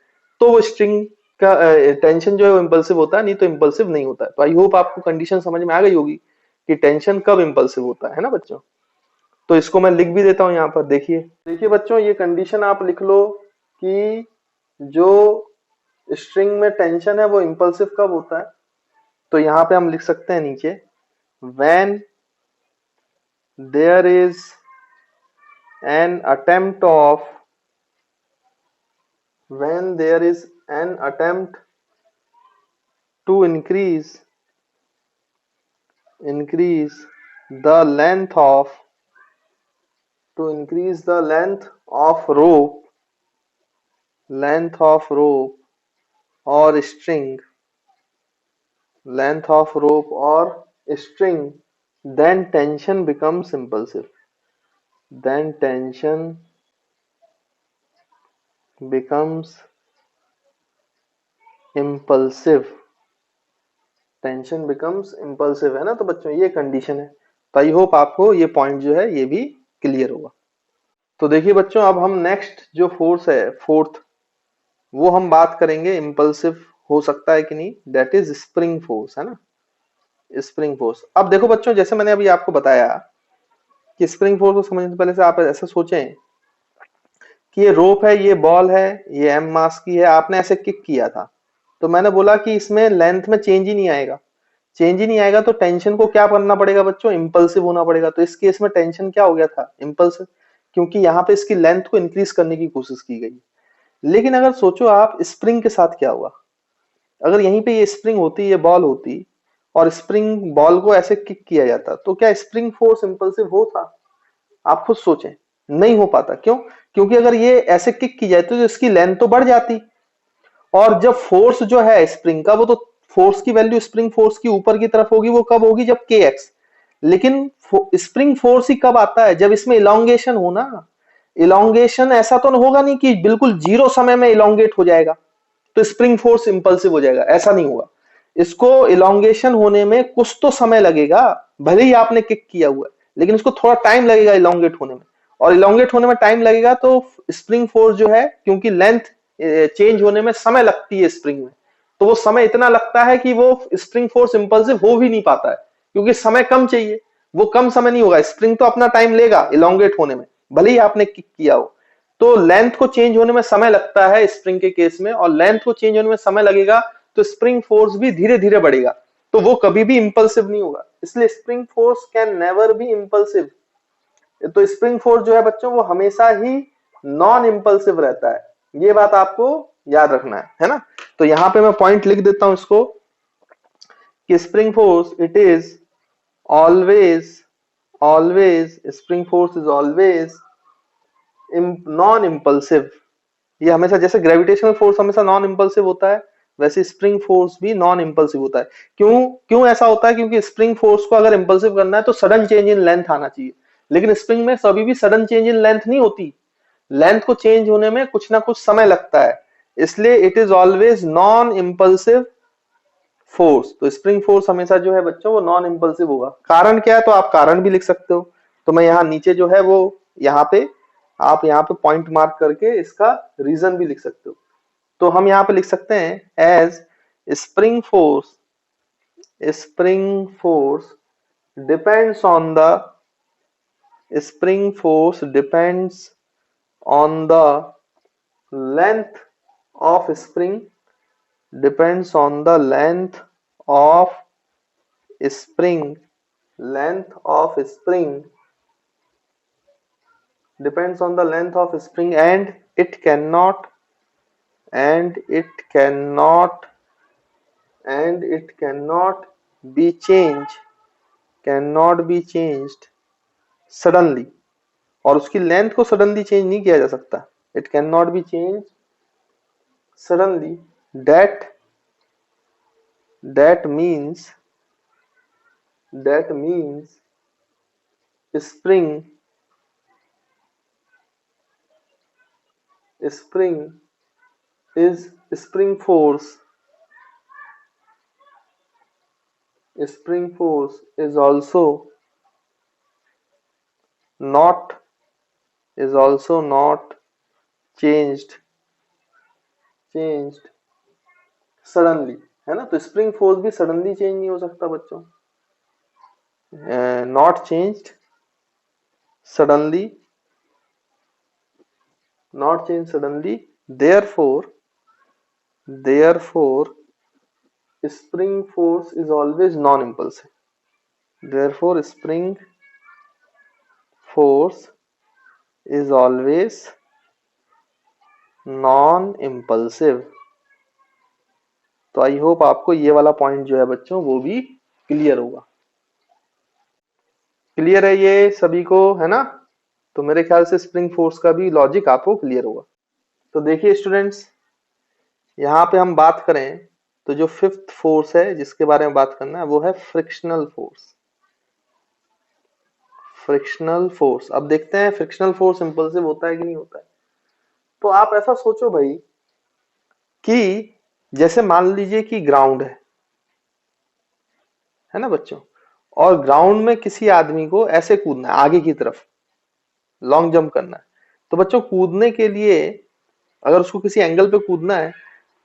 तो वो स्ट्रिंग का टेंशन जो है वो इंपल्सिव होता है, नहीं तो इंपल्सिव नहीं होता है। तो आई होप आपको कंडीशन समझ में आ गई होगी कि टेंशन कब इंपल्सिव होता है ना बच्चों। तो इसको मैं लिख भी देता हूं यहाँ पर, देखिए बच्चों, ये कंडीशन आप लिख लो कि जो स्ट्रिंग में टेंशन है वो इंपल्सिव कब होता है। तो यहाँ पे हम लिख सकते हैं नीचे, when there is an attempt to increase the length of rope or string, then tension becomes impulsive. Tension becomes impulsive, है ना। तो बच्चों ये कंडीशन है। तो आई होप आपको ये पॉइंट जो है ये भी क्लियर होगा। तो देखिए बच्चों, अब हम नेक्स्ट जो फोर्स है फोर्थ, वो हम बात करेंगे इंपल्सिव हो सकता है कि नहीं, दैट इज स्प्रिंग फोर्स, है ना, स्प्रिंग फोर्स। अब देखो बच्चों, जैसे मैंने अभी आपको बताया कि स्प्रिंग फोर्स को समझने से पहले से आप ऐसा सोचें कि ये रोप है, ये बॉल है, ये एम मास की है, आपने ऐसे किक किया था, तो मैंने बोला कि इसमें लेंथ में चेंज ही नहीं आएगा, तो टेंशन को क्या करना पड़ेगा बच्चों, इंपल्सिव होना पड़ेगा। तो इस केस में टेंशन क्या हो गया था, इंपल्सिव, क्योंकि यहाँ पे इसकी लेंथ को इंक्रीज करने की कोशिश की गई। लेकिन अगर सोचो आप स्प्रिंग के साथ क्या हुआ, अगर यहीं पे ये स्प्रिंग होती, ये बॉल होती, और स्प्रिंग बॉल को ऐसे किक किया जाता, तो क्या स्प्रिंग फोर्स इंपल्सिव होता? आप खुद सोचें, नहीं हो पाता। क्यों? क्योंकि अगर ये ऐसे किक की जाती तो इसकी लेंथ तो बढ़ जाती, और जब फोर्स जो है स्प्रिंग का, वो तो फोर्स की वैल्यू स्प्रिंग फोर्स की ऊपर की तरफ होगी, वो कब होगी, जब kx। लेकिन स्प्रिंग फोर्स ही कब आता है, जब इसमें इलोंगेशन हो ना। इलोंगेशन ऐसा तो होगा नहीं कि बिल्कुल जीरो समय में इलोंगेट हो जाएगा तो स्प्रिंग फोर्स इंपल्सिव हो जाएगा, ऐसा नहीं होगा। इसको इलोंगेशन होने में कुछ तो समय लगेगा, भले ही आपने किक किया हुआ है, लेकिन इसको थोड़ा टाइम लगेगा इलोंगेट होने में। और इलोंगेट होने में टाइम लगेगा तो स्प्रिंग फोर्स जो है, क्योंकि लेंथ चेंज होने में समय लगती है स्प्रिंग में, तो वो समय इतना लगता है कि वो स्प्रिंग फोर्स इंपल्सिव हो भी नहीं पाता है, क्योंकि समय कम चाहिए। वो कम समय नहीं होगा, स्प्रिंग तो अपना टाइम लेगा इलोंगेट होने में, भले ही आपने किक किया हो। तो लेंथ को चेंज होने में समय लगता है स्प्रिंग के केस में, और लेंथ को चेंज होने में समय लगेगा तो स्प्रिंग फोर्स भी धीरे धीरे बढ़ेगा, तो वो कभी भी इंपल्सिव नहीं होगा। इसलिए spring force can never be impulsive. तो स्प्रिंग फोर्स जो है बच्चों, वो हमेशा ही नॉन इंपल्सिव रहता है, ये बात आपको याद रखना है ना। तो यहां पे मैं पॉइंट लिख देता हूं इसको कि spring force it is always spring force is always non impulsive. ये हमेशा, जैसे ग्रेविटेशनल फोर्स हमेशा नॉन इंपल्सिव होता है, वैसे स्प्रिंग फोर्स भी नॉन इंपल्सिव होता है। क्यों क्यों ऐसा होता है? क्योंकि स्प्रिंग फोर्स को अगर इंपल्सिव करना है तो सडन चेंज इन लेंथ आना चाहिए, लेकिन स्प्रिंग में कभी भी सडन चेंज इन लेंथ नहीं होती, लेंथ को चेंज होने में कुछ ना कुछ समय लगता है, इसलिए it is always non impulsive force. तो स्प्रिंग फोर्स हमेशा जो है बच्चों, वो नॉन इंपल्सिव होगा। कारण क्या है? तो आप कारण भी लिख सकते हो, तो मैं यहाँ नीचे जो है वो यहाँ पे, आप यहाँ पे पॉइंट मार्क करके इसका रीजन भी लिख सकते हो। तो हम यहाँ पे लिख सकते हैं as spring force depends on the length of spring depends on the spring length of spring depends on the length of spring, and it cannot and it cannot be changed suddenly। और उसकी length को suddenly change नहीं किया जा सकता। It can not be change suddenly. that means spring spring force is also not changed suddenly, है ना। तो स्प्रिंग फोर्स भी सडनली चेंज नहीं हो सकता बच्चों, not changed suddenly, therefore spring force is always non impulsive। therefore spring force is always non impulsive। तो I hope आपको ये वाला पॉइंट जो है बच्चों, वो भी क्लियर होगा। क्लियर है ये सभी को, है ना। तो मेरे ख्याल से स्प्रिंग फोर्स का भी लॉजिक आपको क्लियर होगा। तो देखिए स्टूडेंट्स, यहाँ पे हम बात करें तो जो फिफ्थ फोर्स है जिसके बारे में बात करना है, वो है फ्रिक्शनल फोर्स। अब देखते हैं फ्रिक्शनल फोर्स इंपल्सिव होता है कि नहीं होता है। तो आप ऐसा सोचो भाई कि जैसे मान लीजिए कि ग्राउंड है ना बच्चों, और ग्राउंड में किसी आदमी को ऐसे कूदना है आगे की तरफ, लॉन्ग जंप करना है। तो बच्चों कूदने के लिए अगर उसको किसी एंगल पे कूदना है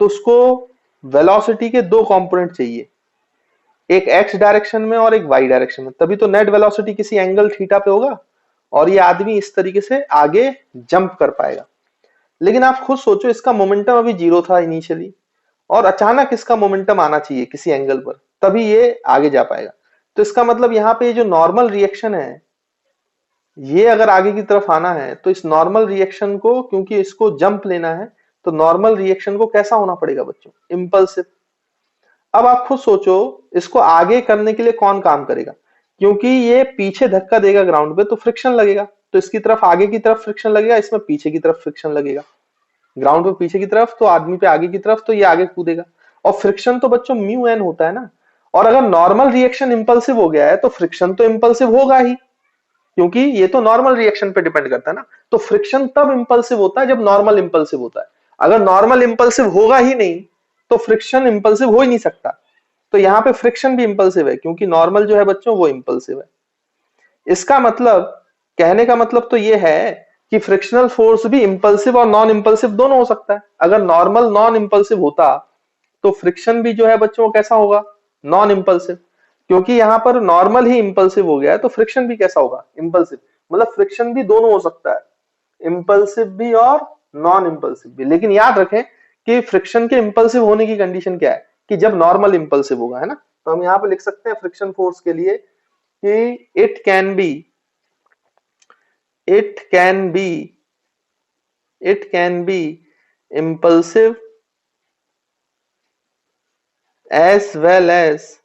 तो उसको वेलोसिटी के दो कंपोनेंट चाहिए, एक एक्स डायरेक्शन में और एक वाई डायरेक्शन में, तभी तो नेट वेलोसिटी किसी एंगल थीटा पे होगा और ये आदमी इस तरीके से आगे जंप कर पाएगा। लेकिन आप खुद सोचो, इसका मोमेंटम अभी जीरो था इनिशियली, और अचानक इसका मोमेंटम आना चाहिए किसी एंगल पर, तभी ये आगे जा पाएगा। तो इसका मतलब यहाँ पे जो नॉर्मल रिएक्शन है, ये अगर आगे की तरफ आना है तो इस नॉर्मल रिएक्शन को, क्योंकि इसको जंप लेना है, तो नॉर्मल रिएक्शन को कैसा होना पड़ेगा बच्चों? इंपल्सिव। अब आप खुद सोचो, इसको आगे करने के लिए कौन काम करेगा? क्योंकि ये पीछे धक्का देगा ग्राउंड पे तो फ्रिक्शन लगेगा, तो इसकी तरफ आगे की तरफ फ्रिक्शन लगेगा, इसमें पीछे की तरफ फ्रिक्शन लगेगा। ग्राउंड पे पीछे की तरफ तो आदमी पे आगे की तरफ, तो ये आगे कूदेगा। और फ्रिक्शन तो बच्चों म्यू एन होता है ना। और अगर नॉर्मल रिएक्शन इंपल्सिव हो गया है तो फ्रिक्शन तो इंपल्सिव होगा ही, क्योंकि ये तो नॉर्मल रिएक्शन पे डिपेंड करता है ना। तो फ्रिक्शन तब इंपल्सिव होता है जब नॉर्मल इंपल्सिव होता है। अगर नॉर्मल इंपल्सिव होगा ही नहीं तो फ्रिक्शन इंपल्सिव हो ही नहीं सकता। तो यहाँ पे फ्रिक्शन भी इंपल्सिव है, क्योंकि नॉर्मल जो है बच्चों वो इंपल्सिव है। इसका मतलब, कहने का मतलब तो ये है कि फ्रिक्शनल फोर्स भी इंपल्सिव और नॉन इंपल्सिव दोनों हो सकता है। अगर नॉर्मल नॉन इंपल्सिव होता तो फ्रिक्शन भी जो है बच्चों कैसा होगा, नॉन इंपल्सिव। क्योंकि यहाँ पर नॉर्मल ही इंपल्सिव हो गया है तो फ्रिक्शन भी कैसा होगा, इंपल्सिव। मतलब फ्रिक्शन भी दोनों हो सकता है, इंपल्सिव भी और नॉन इंपल्सिव भी। लेकिन याद रखें कि फ्रिक्शन के इंपल्सिव होने की कंडीशन क्या है, कि जब नॉर्मल इंपल्सिव होगा, है ना। तो हम यहाँ पे लिख सकते हैं फ्रिक्शन फोर्स के लिए कि it can be impulsive as well as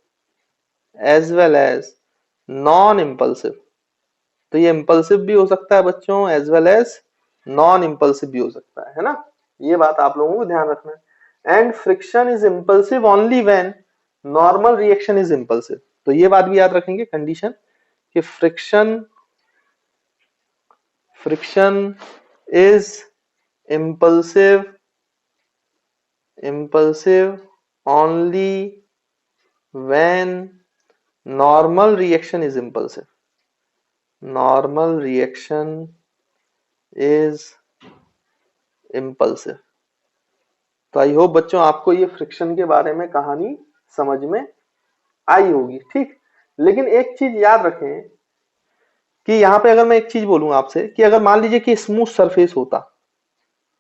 non impulsive. तो ये इंपल्सिव भी हो सकता है बच्चों, as well as non impulsive भी हो सकता है ना। ये बात आप लोगों को ध्यान रखना है। And friction is impulsive only when normal reaction is impulsive. तो ये बात भी याद रखेंगे कंडीशन, कि friction is impulsive only when normal reaction is impulsive. Normal reaction is impulsive. तो आई होप बच्चों आपको ये फ्रिक्शन के बारे में कहानी समझ में आई होगी, ठीक। लेकिन एक चीज याद रखें कि यहाँ पे अगर मैं एक चीज बोलूं आपसे, कि अगर मान लीजिए कि स्मूथ सरफेस होता,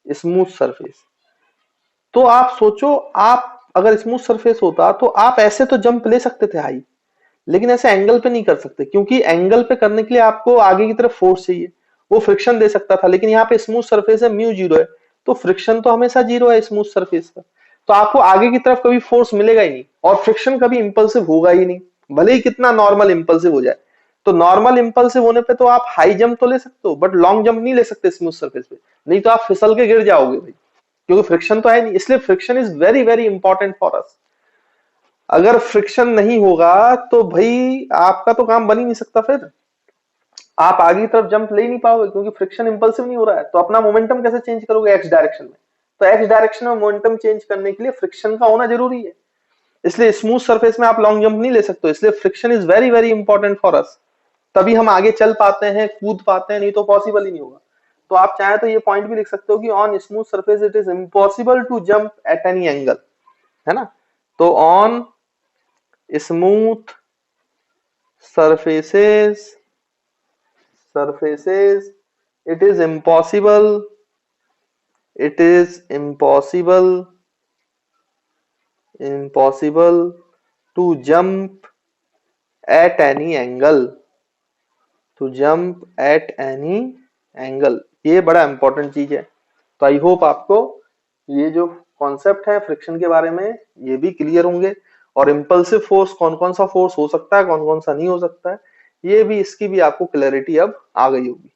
स्मूथ सरफेस, तो आप सोचो, आप अगर स्मूथ सरफेस होता तो आप ऐसे तो जंप ले सकते थे हाई, लेकिन ऐसे एंगल पे नहीं कर सकते, क्योंकि एंगल पे करने के लिए आपको आगे की तरफ फोर्स चाहिए, वो फ्रिक्शन दे सकता था। लेकिन यहाँ पे स्मूथ सरफेस है, म्यू जीरो है, तो फ्रिक्शन तो हमेशा जीरो है स्मूथ सरफेस पर, तो आपको आगे की तरफ कभी फोर्स मिलेगा ही नहीं, और फ्रिक्शन कभी इंपल्सिव होगा ही नहीं, भले ही कितना नॉर्मल इंपल्सिव हो जाए। तो नॉर्मल इंपल्सिव होने पे तो आप हाई जंप तो ले सकते हो, बट लॉन्ग जंप नहीं ले सकते स्मूथ सरफेस पे, नहीं तो आप फिसल के गिर जाओगे भाई, क्योंकि फ्रिक्शन तो है नहीं। इसलिए friction is very very important for us. अगर फ्रिक्शन नहीं होगा तो भाई आपका तो काम बन ही नहीं सकता, फिर आप आगे की तरफ जंप ले नहीं पाओगे, क्योंकि फ्रिक्शन इंपल्सिव नहीं हो रहा है। तो अपना मोमेंटम कैसे चेंज करोगे, एक्स डायरेक्शन में। तो एक्स डायरेक्शन में मोमेंटम चेंज करने के लिए फ्रिक्शन का होना जरूरी है। इसलिए स्मूथ सरफेस में आप लॉन्ग जंप नहीं ले सकते, इसलिए friction is very very important for us. तभी हम आगे चल पाते हैं, कूद पाते हैं, नहीं तो पॉसिबल ही नहीं होगा। तो आप चाहे तो ये पॉइंट भी लिख सकते हो कि on smooth surface it is impossible to jump at any angle, है ना। तो on smooth surfaces it is impossible to jump at any angle। ये बड़ा इंपॉर्टेंट चीज है। तो आई होप आपको ये जो कॉन्सेप्ट है फ्रिक्शन के बारे में ये भी क्लियर होंगे, और इंपल्सिव फोर्स कौन कौन सा फोर्स हो सकता है, कौन कौन सा नहीं हो सकता है, ये भी, इसकी भी आपको क्लैरिटी अब आ गई होगी।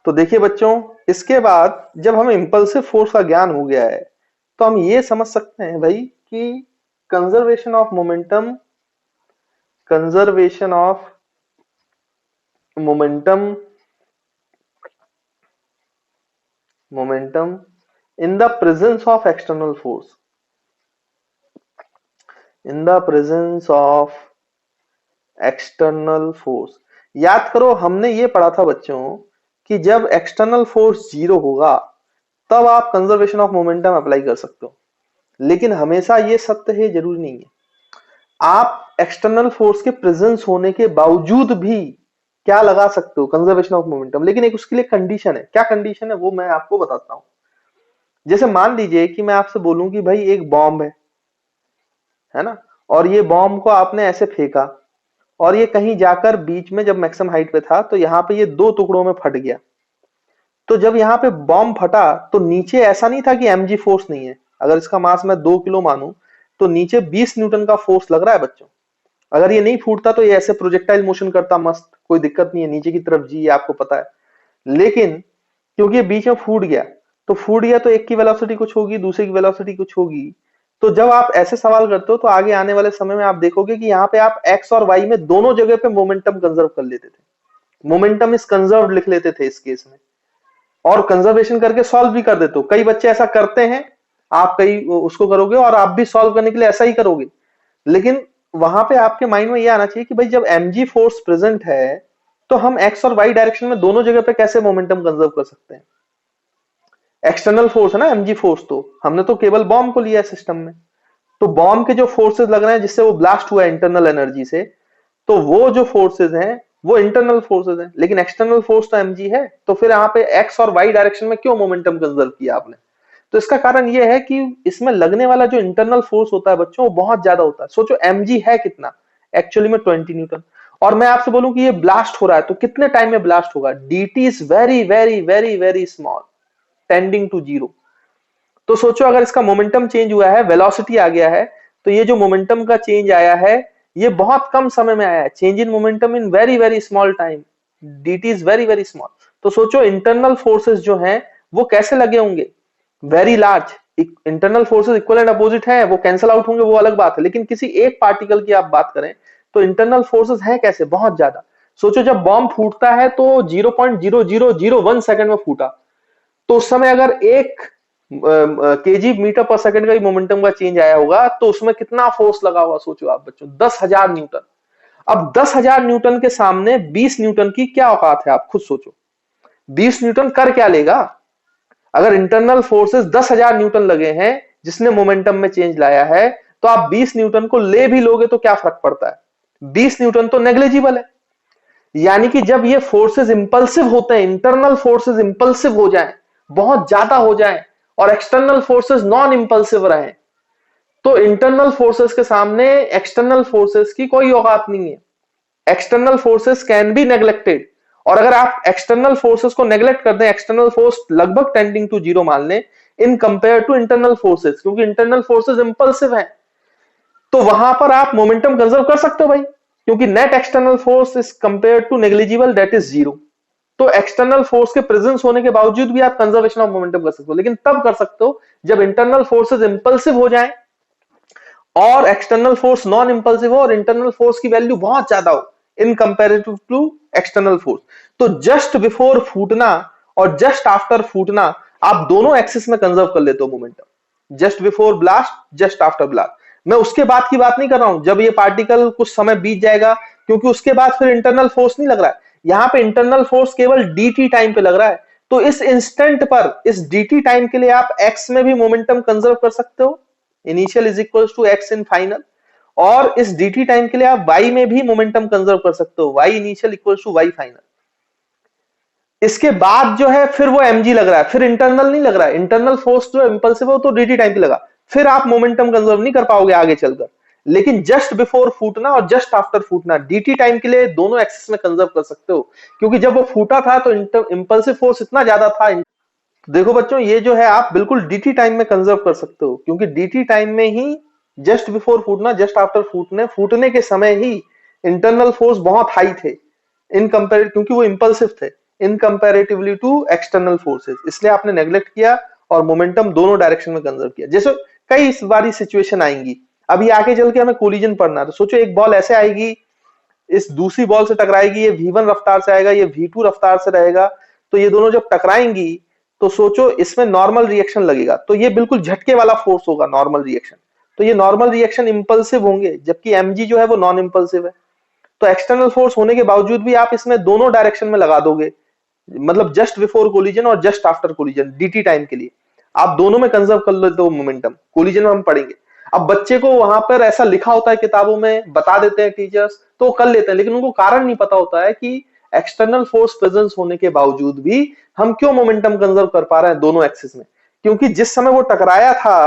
तो देखिए बच्चों, इसके बाद जब हमें इंपल्सिव फोर्स का ज्ञान हो गया है तो हम ये समझ सकते हैं भाई कि conservation of momentum in the presence of external force, याद करो हमने ये पढ़ा था बच्चों कि जब एक्सटर्नल फोर्स जीरो होगा तब आप कंजर्वेशन ऑफ मोमेंटम अप्लाई कर सकते हो। लेकिन हमेशा ये सत्य है, जरूरी नहीं है। आप एक्सटर्नल फोर्स के प्रेजेंस होने के बावजूद भी क्या लगा सकते हो, कंजर्वेशन ऑफ मोमेंटम। लेकिन एक उसके लिए कंडीशन है, क्या कंडीशन है वो मैं आपको बताता हूं। जैसे मान लीजिए कि मैं आपसे बोलूं कि भाई एक बॉम्ब है ना, और ये बॉम्ब को आपने ऐसे फेंका और ये कहीं जाकर बीच में जब मैक्सिमम हाइट पे था तो यहाँ पे ये दो टुकड़ों में फट गया। तो जब यहाँ पे बॉम्ब फटा तो नीचे ऐसा नहीं था कि mg फोर्स नहीं है। अगर इसका मास मैं 2 किलो मानूं तो नीचे 20 न्यूटन का फोर्स लग रहा है बच्चों। अगर ये नहीं फूटता तो ये ऐसे प्रोजेक्टाइल मोशन करता मस्त, कोई दिक्कत नहीं है, नीचे की तरफ जी आपको पता है। लेकिन क्योंकि ये बीच में फूट गया तो एक की वेलोसिटी कुछ होगी, दूसरे की वेलोसिटी कुछ होगी। तो जब आप ऐसे सवाल करते हो तो आगे आने वाले समय में आप देखोगे कि यहाँ पे आप x और y में दोनों जगह पे मोमेंटम कंजर्व कर लेते थे। मोमेंटम इज कंजर्व लिख लेते थे इस केस में, और कंजर्वेशन करके सॉल्व भी कर देते हो। कई बच्चे ऐसा करते हैं, आप कई उसको करोगे और आप भी सॉल्व करने के लिए ऐसा ही करोगे। लेकिन वहां पे आपके माइंड में ये आना चाहिए कि भाई जब mg फोर्स प्रेजेंट है तो हम x और y डायरेक्शन में दोनों जगह पे कैसे मोमेंटम कंजर्व कर सकते हैं। एक्सटर्नल फोर्स है ना mg फोर्स, तो हमने तो केवल बॉम्ब को लिया है सिस्टम में, तो बॉम्ब के जो फोर्सेस लग रहे हैं जिससे वो ब्लास्ट हुआ है इंटरनल एनर्जी से, तो वो जो फोर्सेस हैं वो इंटरनल फोर्सेस हैं, लेकिन एक्सटर्नल फोर्स तो mg है, तो फिर यहाँ पे x और y डायरेक्शन में क्यों मोमेंटम कंजर्व किया आपने। तो इसका कारण ये है कि इसमें लगने वाला जो इंटरनल फोर्स होता है बच्चों वो बहुत ज्यादा होता है। सोचो mg है कितना, एक्चुअली में 20 न्यूटन, और मैं आपसे बोलूं कि ये ब्लास्ट हो रहा है तो कितने टाइम में ब्लास्ट होगा, dt is very very very very small, tending to zero. तो सोचो अगर इसका मोमेंटम चेंज हुआ है, वेलोसिटी आ गया है, तो ये जो मोमेंटम का चेंज आया है ये बहुत कम समय में आया है, change in momentum in very very small time, dt is very very small. तो सोचो इंटरनल फोर्सेस जो हैं वो कैसे लगे होंगे, very large. Internal forces equal and opposite हैं, वो कैंसल आउट होंगे वो अलग बात है, लेकिन किसी एक पार्टिकल की आप बात करें तो इंटरनल फोर्सेस हैं कैसे, बहुत ज्यादा। सोचो जब बॉम्ब फूटता है तो 0.0001 सेकंड में फूटा, तो उस समय अगर एक केजी मीटर पर सेकंड का ही मोमेंटम का चेंज आया होगा तो उसमें कितना फोर्स लगा हुआ सोचो आप बच्चों, 10,000 न्यूटन। अब 10,000 न्यूटन के सामने 20 न्यूटन की क्या औकात है, आप खुद सोचो, 20 न्यूटन कर क्या लेगा। अगर इंटरनल फोर्सेस 10,000 न्यूटन लगे हैं जिसने मोमेंटम में चेंज लाया है, तो आप 20 न्यूटन को ले भी लोगे तो क्या फर्क पड़ता है, 20 न्यूटन तो नेग्लिजिबल है। यानी कि जब ये फोर्सेस इंपल्सिव होते हैं, इंटरनल फोर्सेस इंपल्सिव हो जाएं, बहुत ज्यादा हो जाएं, और एक्सटर्नल फोर्सेस नॉन इंपल्सिव रहें, तो इंटरनल फोर्सेस के सामने एक्सटर्नल फोर्सेस की कोई औकात नहीं है। External forces can be neglected, और अगर आप एक्सटर्नल फोर्सेस को नेग्लेक्ट कर दें, एक्सटर्नल फोर्स लगभग टेंडिंग टू जीरो मान लें in compare to internal forces, क्योंकि इंटरनल फोर्सेस इंपल्सिव हैं, तो वहां पर आप मोमेंटम कंजर्व कर सकते हो भाई, क्योंकि net external force is compare to negligible, that is zero. तो एक्सटर्नल फोर्स के प्रेजेंस होने के बावजूद भी आप कंजर्वेशन ऑफ मोमेंटम कर सकते हो, लेकिन तब कर सकते हो जब इंटरनल फोर्सेस इंपल्सिव हो जाएं और एक्सटर्नल फोर्स नॉन इंपल्सिव हो और इंटरनल फोर्स की वैल्यू बहुत ज्यादा हो इन कंपेरेटिव टू एक्सटर्नल फोर्स। तो जस्ट बिफोर फूटना और जस्ट आफ्टर फूटना आप दोनों एक्सिस में कंजर्व कर लेते हो momentum, just before blast, just after blast. मैं उसके बाद की बात नहीं कर रहा हूं जब ये पार्टिकल कुछ समय बीत जाएगा, क्योंकि उसके बाद फिर इंटरनल फोर्स नहीं लग रहा है, यहां पे इंटरनल फोर्स केवल dt टाइम पे लग रहा है। तो इस इंस्टेंट पर इस dt टाइम के लिए आप x में भी मोमेंटम कंजर्व कर सकते हो, initial is equal to x in final, और इस dt टाइम के लिए आप y में भी मोमेंटम कंजर्व कर सकते हो, y initial equal to y final. इसके बाद जो है फिर वो mg लग रहा है, फिर इंटरनल नहीं लग रहा है, इंटरनल फोर्स जो इंपल्सिव हो तो dt टाइम पे लगा, फिर आप मोमेंटम कंजर्व नहीं कर पाओगे आगे चलकर। लेकिन जस्ट बिफोर फूटना और जस्ट आफ्टर फूटना dt टाइम के लिए दोनों एक्सिस में कंजर्व कर सकते हो, क्योंकि जब वो फूटा था तो इंपल्सिव फोर्स इतना ज्यादा था। देखो बच्चों ये जो है आप बिल्कुल dt टाइम में कंजर्व कर सकते हो, क्योंकि dt टाइम में ही जस्ट बिफोर फूटना, जस्ट आफ्टर फूटने के समय ही इंटरनल फोर्स बहुत हाई थे इन कंपेयर, क्योंकि वो इंपल्सिव थे इन कंपैरेटिवली टू एक्सटर्नल फोर्सेस, इसलिए आपने नेग्लेक्ट किया और मोमेंटम दोनों डायरेक्शन में कंजर्व किया। जैसे कई इस बारी सिचुएशन आएंगी, अभी आगे चल के हमें कोलिजन पढ़ना है, तो सोचो एक बॉल ऐसे आएगी, इस दूसरी बॉल से टकराएगी, ये v1 रफ्तार से आएगा, ये v2 रफ्तार से रहेगा, तो ये दोनों जब टकराएंगी तो सोचो इसमें नॉर्मल रिएक्शन लगेगा, तो ये बिल्कुल झटके वाला फोर्स होगा नॉर्मल रिएक्शन, तो ये नॉर्मल रिएक्शन इंपल्सिव होंगे, जबकि mg जो है वो नॉन इंपल्सिव है। तो एक्सटर्नल फोर्स होने के बावजूद भी आप इसमें दोनों डायरेक्शन में लगा दोगे, मतलब जस्ट बिफोर कोलिजन और just after collision dt time के लिए आप दोनों में कंजर्व कर लेते हो मोमेंटम, कोलिजन में हम पढ़ेंगे। अब बच्चे को वहां पर ऐसा लिखा होता है किताबों में, बता देते हैं टीचर्स तो वो कर लेते हैं, लेकिन उनको कारण नहीं पता होता है कि एक्सटर्नल फोर्स प्रेजेंस होने के बावजूद भी हम क्यों मोमेंटम कंजर्व कर पा रहे हैं दोनों एक्सिस में, क्योंकि जिस समय वो टकराया था,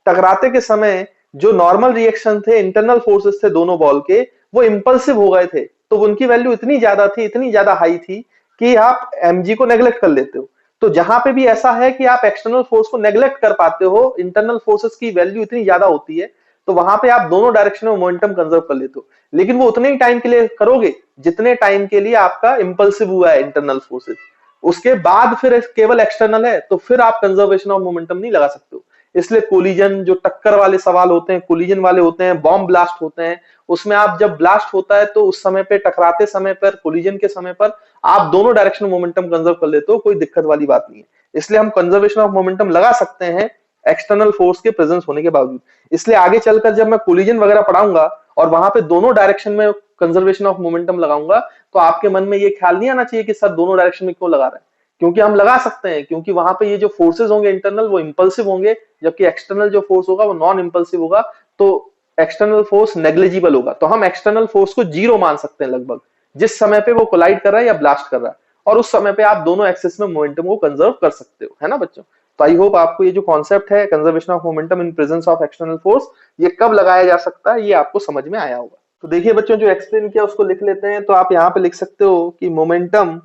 टकराते के समय जो नॉर्मल रिएक्शन थे, इंटरनल फोर्सेस थे दोनों बॉल के, वो इंपल्सिव हो गए थे, तो उनकी वैल्यू इतनी ज्यादा थी, इतनी ज्यादा हाई थी कि आप mg को नेग्लेक्ट कर लेते हो। तो जहां पे भी ऐसा है कि आप एक्सटर्नल फोर्स को नेग्लेक्ट कर पाते हो, इंटरनल फोर्सेस की वैल्यू इतनी ज्यादा होती है, तो वहां पे आप दोनों डायरेक्शन में मोमेंटम कंजर्व कर लेते हो, लेकिन वो उतने ही टाइम के लिए करोगे जितने टाइम के लिए आपका इंपल्सिव हुआ है इंटरनल फोर्सेस, उसके बाद फिर केवल एक्सटर्नल है तो फिर आप कंजर्वेशन ऑफ मोमेंटम नहीं लगा सकते हो। इसलिए कोलिजन जो टक्कर वाले सवाल होते हैं, कोलिजन वाले होते हैं, बॉम्ब ब्लास्ट होते हैं, उसमें आप जब ब्लास्ट होता है तो उस समय पे, टकराते समय पर, कोलिजन के समय पर आप दोनों डायरेक्शन में मोमेंटम कंजर्व कर लेते हो, कोई दिक्कत वाली बात नहीं है। इसलिए हम कंजर्वेशन ऑफ मोमेंटम लगा सकते हैं एक्सटर्नल फोर्स के प्रेजेंस होने के बावजूद। इसलिए आगे चलकर जब मैं कोलिजन वगैरह पढ़ाऊंगा और वहां पे दोनों डायरेक्शन में कंजर्वेशन ऑफ मोमेंटम लगाऊंगा, तो आपके मन में ये ख्याल नहीं आना चाहिए कि सर दोनों डायरेक्शन में क्यों लगा रहे हैं, क्योंकि हम लगा सकते हैं, क्योंकि वहां पे ये जो फोर्सेज होंगे इंटरनल वो इंपल्सिव होंगे, जबकि एक्सटर्नल जो फोर्स होगा वो नॉन इंपल्सिव होगा। तो एक्सटर्नल फोर्स नेग्लिजिबल होगा, तो हम एक्सटर्नल फोर्स को जीरो मान सकते हैं लगभग, जिस समय पे वो कोलाइड कर रहा है या ब्लास्ट कर रहा है, और उस समय पे आप दोनों एक्सिस में मोमेंटम को कंजर्व कर सकते हो, है ना बच्चों। तो आई होप आपको ये जो कॉन्सेप्ट है conservation of momentum in presence of external force, ये कब लगाया जा सकता है ये आपको समझ में आया होगा। तो देखिए बच्चों, जो एक्सप्लेन किया उसको लिख लेते हैं। तो आप यहाँ पे लिख सकते हो कि momentum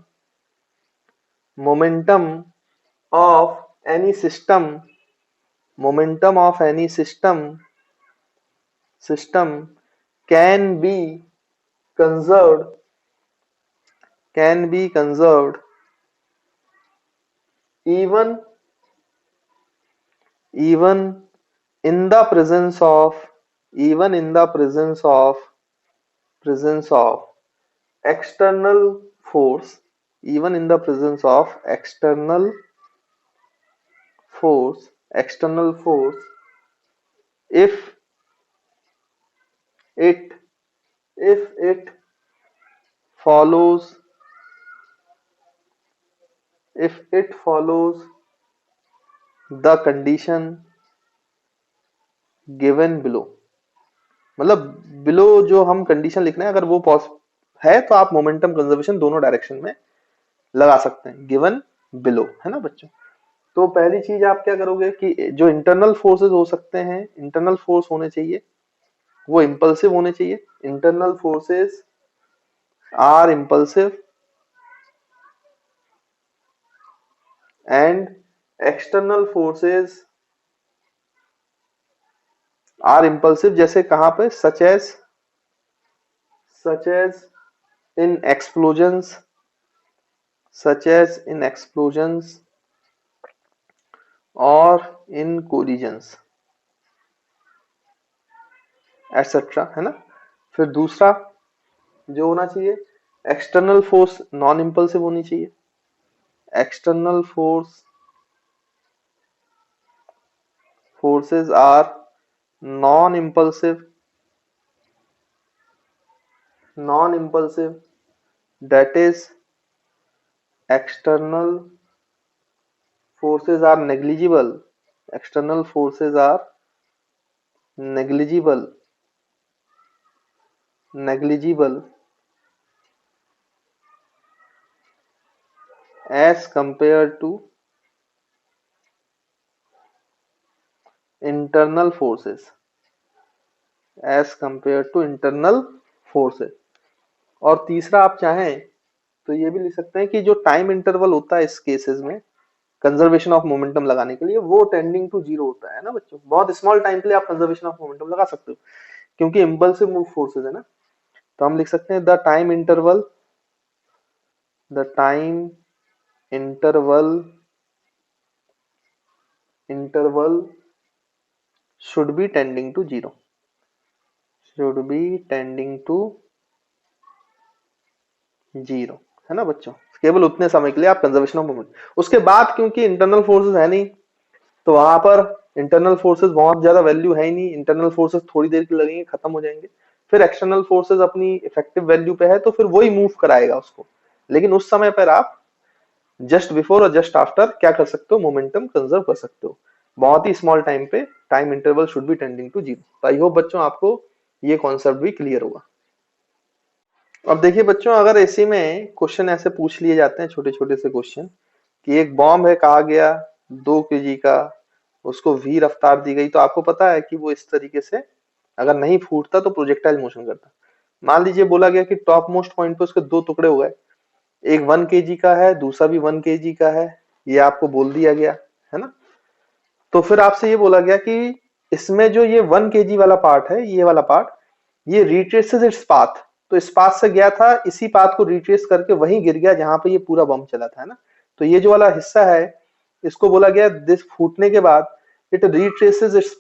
momentum of any system momentum of any system can be conserved even in the presence of external force, even in the presence of external force, if it follows the condition given below। मतलब below जो हम condition लिखना है, अगर वो है तो आप मोमेंटम कंजर्वेशन दोनों डायरेक्शन में लगा सकते हैं, गिवन बिलो, है ना बच्चों। तो पहली चीज आप क्या करोगे कि जो इंटरनल फोर्सेस हो सकते हैं, इंटरनल फोर्स होने चाहिए, वो इंपल्सिव होने चाहिए। Internal forces are impulsive and external forces are impulsive, जैसे कहां पे, सच एज इन एक्सप्लोजन्स और इन कोलिजन्स एटसेट्रा, है ना। फिर दूसरा जो होना चाहिए, एक्सटर्नल फोर्स नॉन इंपल्सिव होनी चाहिए। External forces are non-impulsive, that is external forces are negligible as compared to internal forces और तीसरा आप चाहें तो ये भी लिख सकते हैं कि जो टाइम इंटरवल होता है इस केसेस में कंजर्वेशन ऑफ मोमेंटम लगाने के लिए, वो टेंडिंग टू जीरो होता है ना बच्चों। बहुत स्मॉल टाइम के लिए आप कंजर्वेशन ऑफ मोमेंटम लगा सकते हो, क्योंकि इंपल्सिव मूव फोर्सेस है ना। तो हम लिख सकते हैं the time interval should be tending to zero, है ना बच्चों। केवल उतने समय के लिए आप कंजर्वेशन ऑफ मोमेंट, उसके बाद क्योंकि इंटरनल फोर्सेस है नहीं, तो वहां पर इंटरनल फोर्सेस बहुत ज्यादा वैल्यू है ही नहीं, इंटरनल फोर्सेस थोड़ी देर के लगेंगे, खत्म हो जाएंगे। फिर एक्सटर्नल फोर्सेस अपनी इफेक्टिव वैल्यू पे है, तो फिर वही मूव कराएगा उसको। लेकिन उस समय पर आप जस्ट बिफोर और जस्ट आफ्टर क्या कर सकते हो, मोमेंटम कंजर्व कर सकते हो। बहुत ही स्मॉल टाइम पे time interval should be tending to zero. तो आई होप बच्चों आपको ये कॉन्सेप्ट भी क्लियर होगा। अब देखिए बच्चों, अगर ऐसे में क्वेश्चन ऐसे पूछ लिए जाते हैं, छोटे छोटे से क्वेश्चन, कि एक बॉम्ब है, कहा गया 2 kg का, उसको v रफ्तार दी गई, तो आपको पता है कि वो इस तरीके से अगर नहीं फूटता तो प्रोजेक्टाइल मोशन करता। मान लीजिए बोला गया कि टॉप मोस्ट पॉइंट पे उसके 2 टुकड़े हो गए, एक 1 kg का है, दूसरा भी 1 kg का है, ये आपको बोल दिया गया, है ना। तो फिर आपसे ये बोला गया कि इसमें जो ये 1 kg वाला पार्ट है, ये वाला पार्ट, ये रिट्रेसेस इट्स पाथ, तो इस पाथ से गया था, इसी पाथ को रिट्रेस करके वहीं गिर गया जहां पे ये पूरा बम चला था, है ना। तो ये जो वाला हिस्सा है, इसको बोला गया दिस फूटने के बाद इट रिट्रेसेस इट्स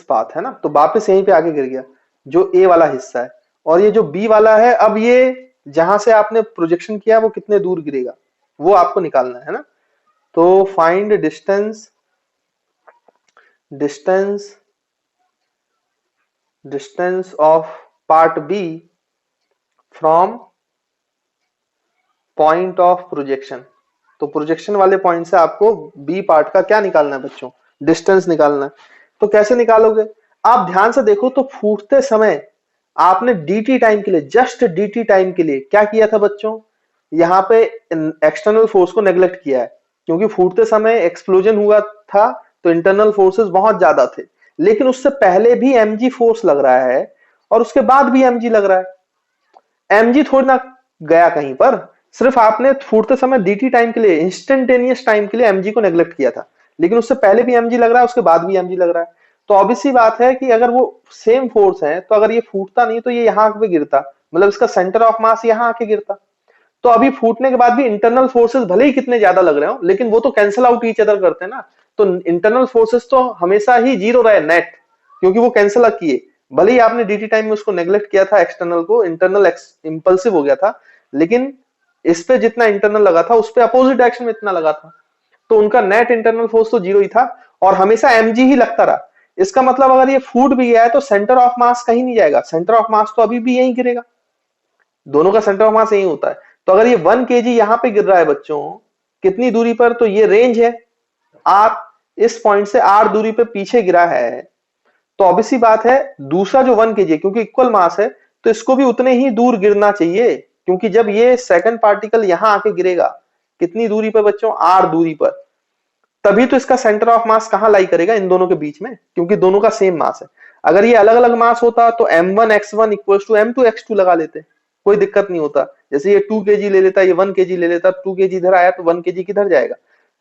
पाथ, है ना। तो वापस यहीं पे आगे गिर गया, जो ए वाला हिस्सा है। और ये जो बी वाला है, अब ये जहां से आपने प्रोजेक्शन किया वो कितने दूर गिरेगा वो आपको निकालना है ना। तो find distance distance of part B from point of projection. तो प्रोजेक्शन वाले पॉइंट से आपको बी पार्ट का क्या निकालना है बच्चों, डिस्टेंस निकालना है। तो कैसे निकालोगे, आप ध्यान से देखो तो फूटते समय आपने dt टाइम के लिए, जस्ट dt टाइम के लिए क्या किया था बच्चों, यहाँ पे एक्सटर्नल फोर्स को नेग्लेक्ट किया है, क्योंकि फूटते समय एक्सप्लोजन हुआ था तो इंटरनल फोर्सेस बहुत ज्यादा थे, लेकिन उससे पहले भी mg फोर्स लग रहा है और उसके बाद भी mg लग रहा है। mg थोड़ी ना गया कहीं पर, सिर्फ आपने फूटते समय dt टाइम के लिए, इंस्टेंटेनियस टाइम के लिए mg को नेग्लेक्ट किया था, लेकिन उससे पहले भी mg लग रहा है, उसके बाद भी mg लग रहा है। तो ऑब्वियस सी बात है कि अगर वो सेम फोर्स है तो अगर ये फूटता नहीं तो ये यहाँ पे गिरता, मतलब इसका सेंटर ऑफ मास यहाँ आके गिरता। तो अभी फूटने के बाद भी इंटरनल फोर्सेस भले ही कितने ज्यादा लग रहे हो, लेकिन वो तो कैंसिल आउट ईच अदर करते हैं ना। तो इंटरनल फोर्सेस तो हमेशा ही जीरो रहे नेट, क्योंकि वो कैंसिल किए, भले ही आपने dt टाइम में उसको नेग्लेक्ट किया था, एक्सटर्नल को, इंटरनल इंपल्सिव हो गया था, लेकिन इस पे जितना इंटरनल लगा था उस पे अपोजिट डायरेक्शन में इतना लगा था, तो उनका नेट इंटरनल फोर्स तो जीरो ही था और हमेशा mg ही लगता रहा। इसका मतलब अगर ये फूट भी गया है तो सेंटर ऑफ मास कहीं नहीं जाएगा, सेंटर ऑफ मास तो अभी भी यहीं गिरेगा, दोनों का सेंटर ऑफ मास यही होता है। तो अगर ये 1 kg यहां पे गिर रहा है बच्चों, कितनी दूरी पर, तो ये रेंज है r, इस पॉइंट से r दूरी पे पीछे गिरा है, तो ऑब्वियसली बात है दूसरा जो 1 kg है, क्योंकि इक्वल मास है तो इसको भी उतने ही दूर गिरना चाहिए, क्योंकि जब ये सेकंड पार्टिकल यहां आके गिरेगा, कितनी दूरी पर बच्चों, r दूरी पर, तभी तो इसका सेंटर ऑफ मास कहां लाई करेगा, इन दोनों के बीच में, क्योंकि दोनों का सेम मास है। अगर ये अलग अलग मास होता तो m1x1 इक्वल्स टू m2x2 लगा लेते, कोई दिक्कत नहीं होता। जैसे ये 2 kg ले लेता, ये 1 kg ले लेता, 2 kg इधर आया तो 1 kg किधर जाएगा,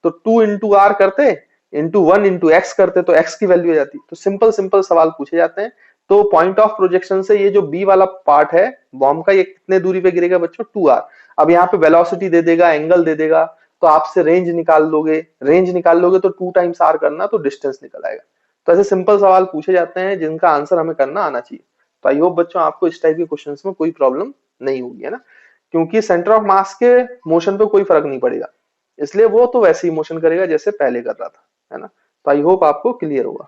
तो 2 इंटू आर करते, इंटू 1 इंटू एक्स करते, तो x की वैल्यू आ जाती। तो सिंपल सिंपल सवाल पूछे जाते हैं। तो पॉइंट ऑफ प्रोजेक्शन से ये जो बी वाला पार्ट है बॉम्ब का, ये कितने दूरी पे गिरेगा बच्चों, 2r। अब यहाँ पे वेलोसिटी दे देगा, एंगल दे देगा, तो आपसे रेंज निकाल लोगे, रेंज निकाल लोगे तो 2 टाइम्स आर करना, तो डिस्टेंस निकल आएगा। तो ऐसे सिंपल सवाल पूछे जाते हैं जिनका आंसर हमें करना आना चाहिए। तो आई होप बच्चों आपको इस टाइप के क्वेश्चंस में कोई प्रॉब्लम नहीं होगी, है ना, क्योंकि सेंटर ऑफ मास के मोशन पे कोई फर्क नहीं पड़ेगा, इसलिए वो तो वैसे ही मोशन करेगा जैसे पहले कर रहा था, है ना। तो आई होप आपको क्लियर होगा।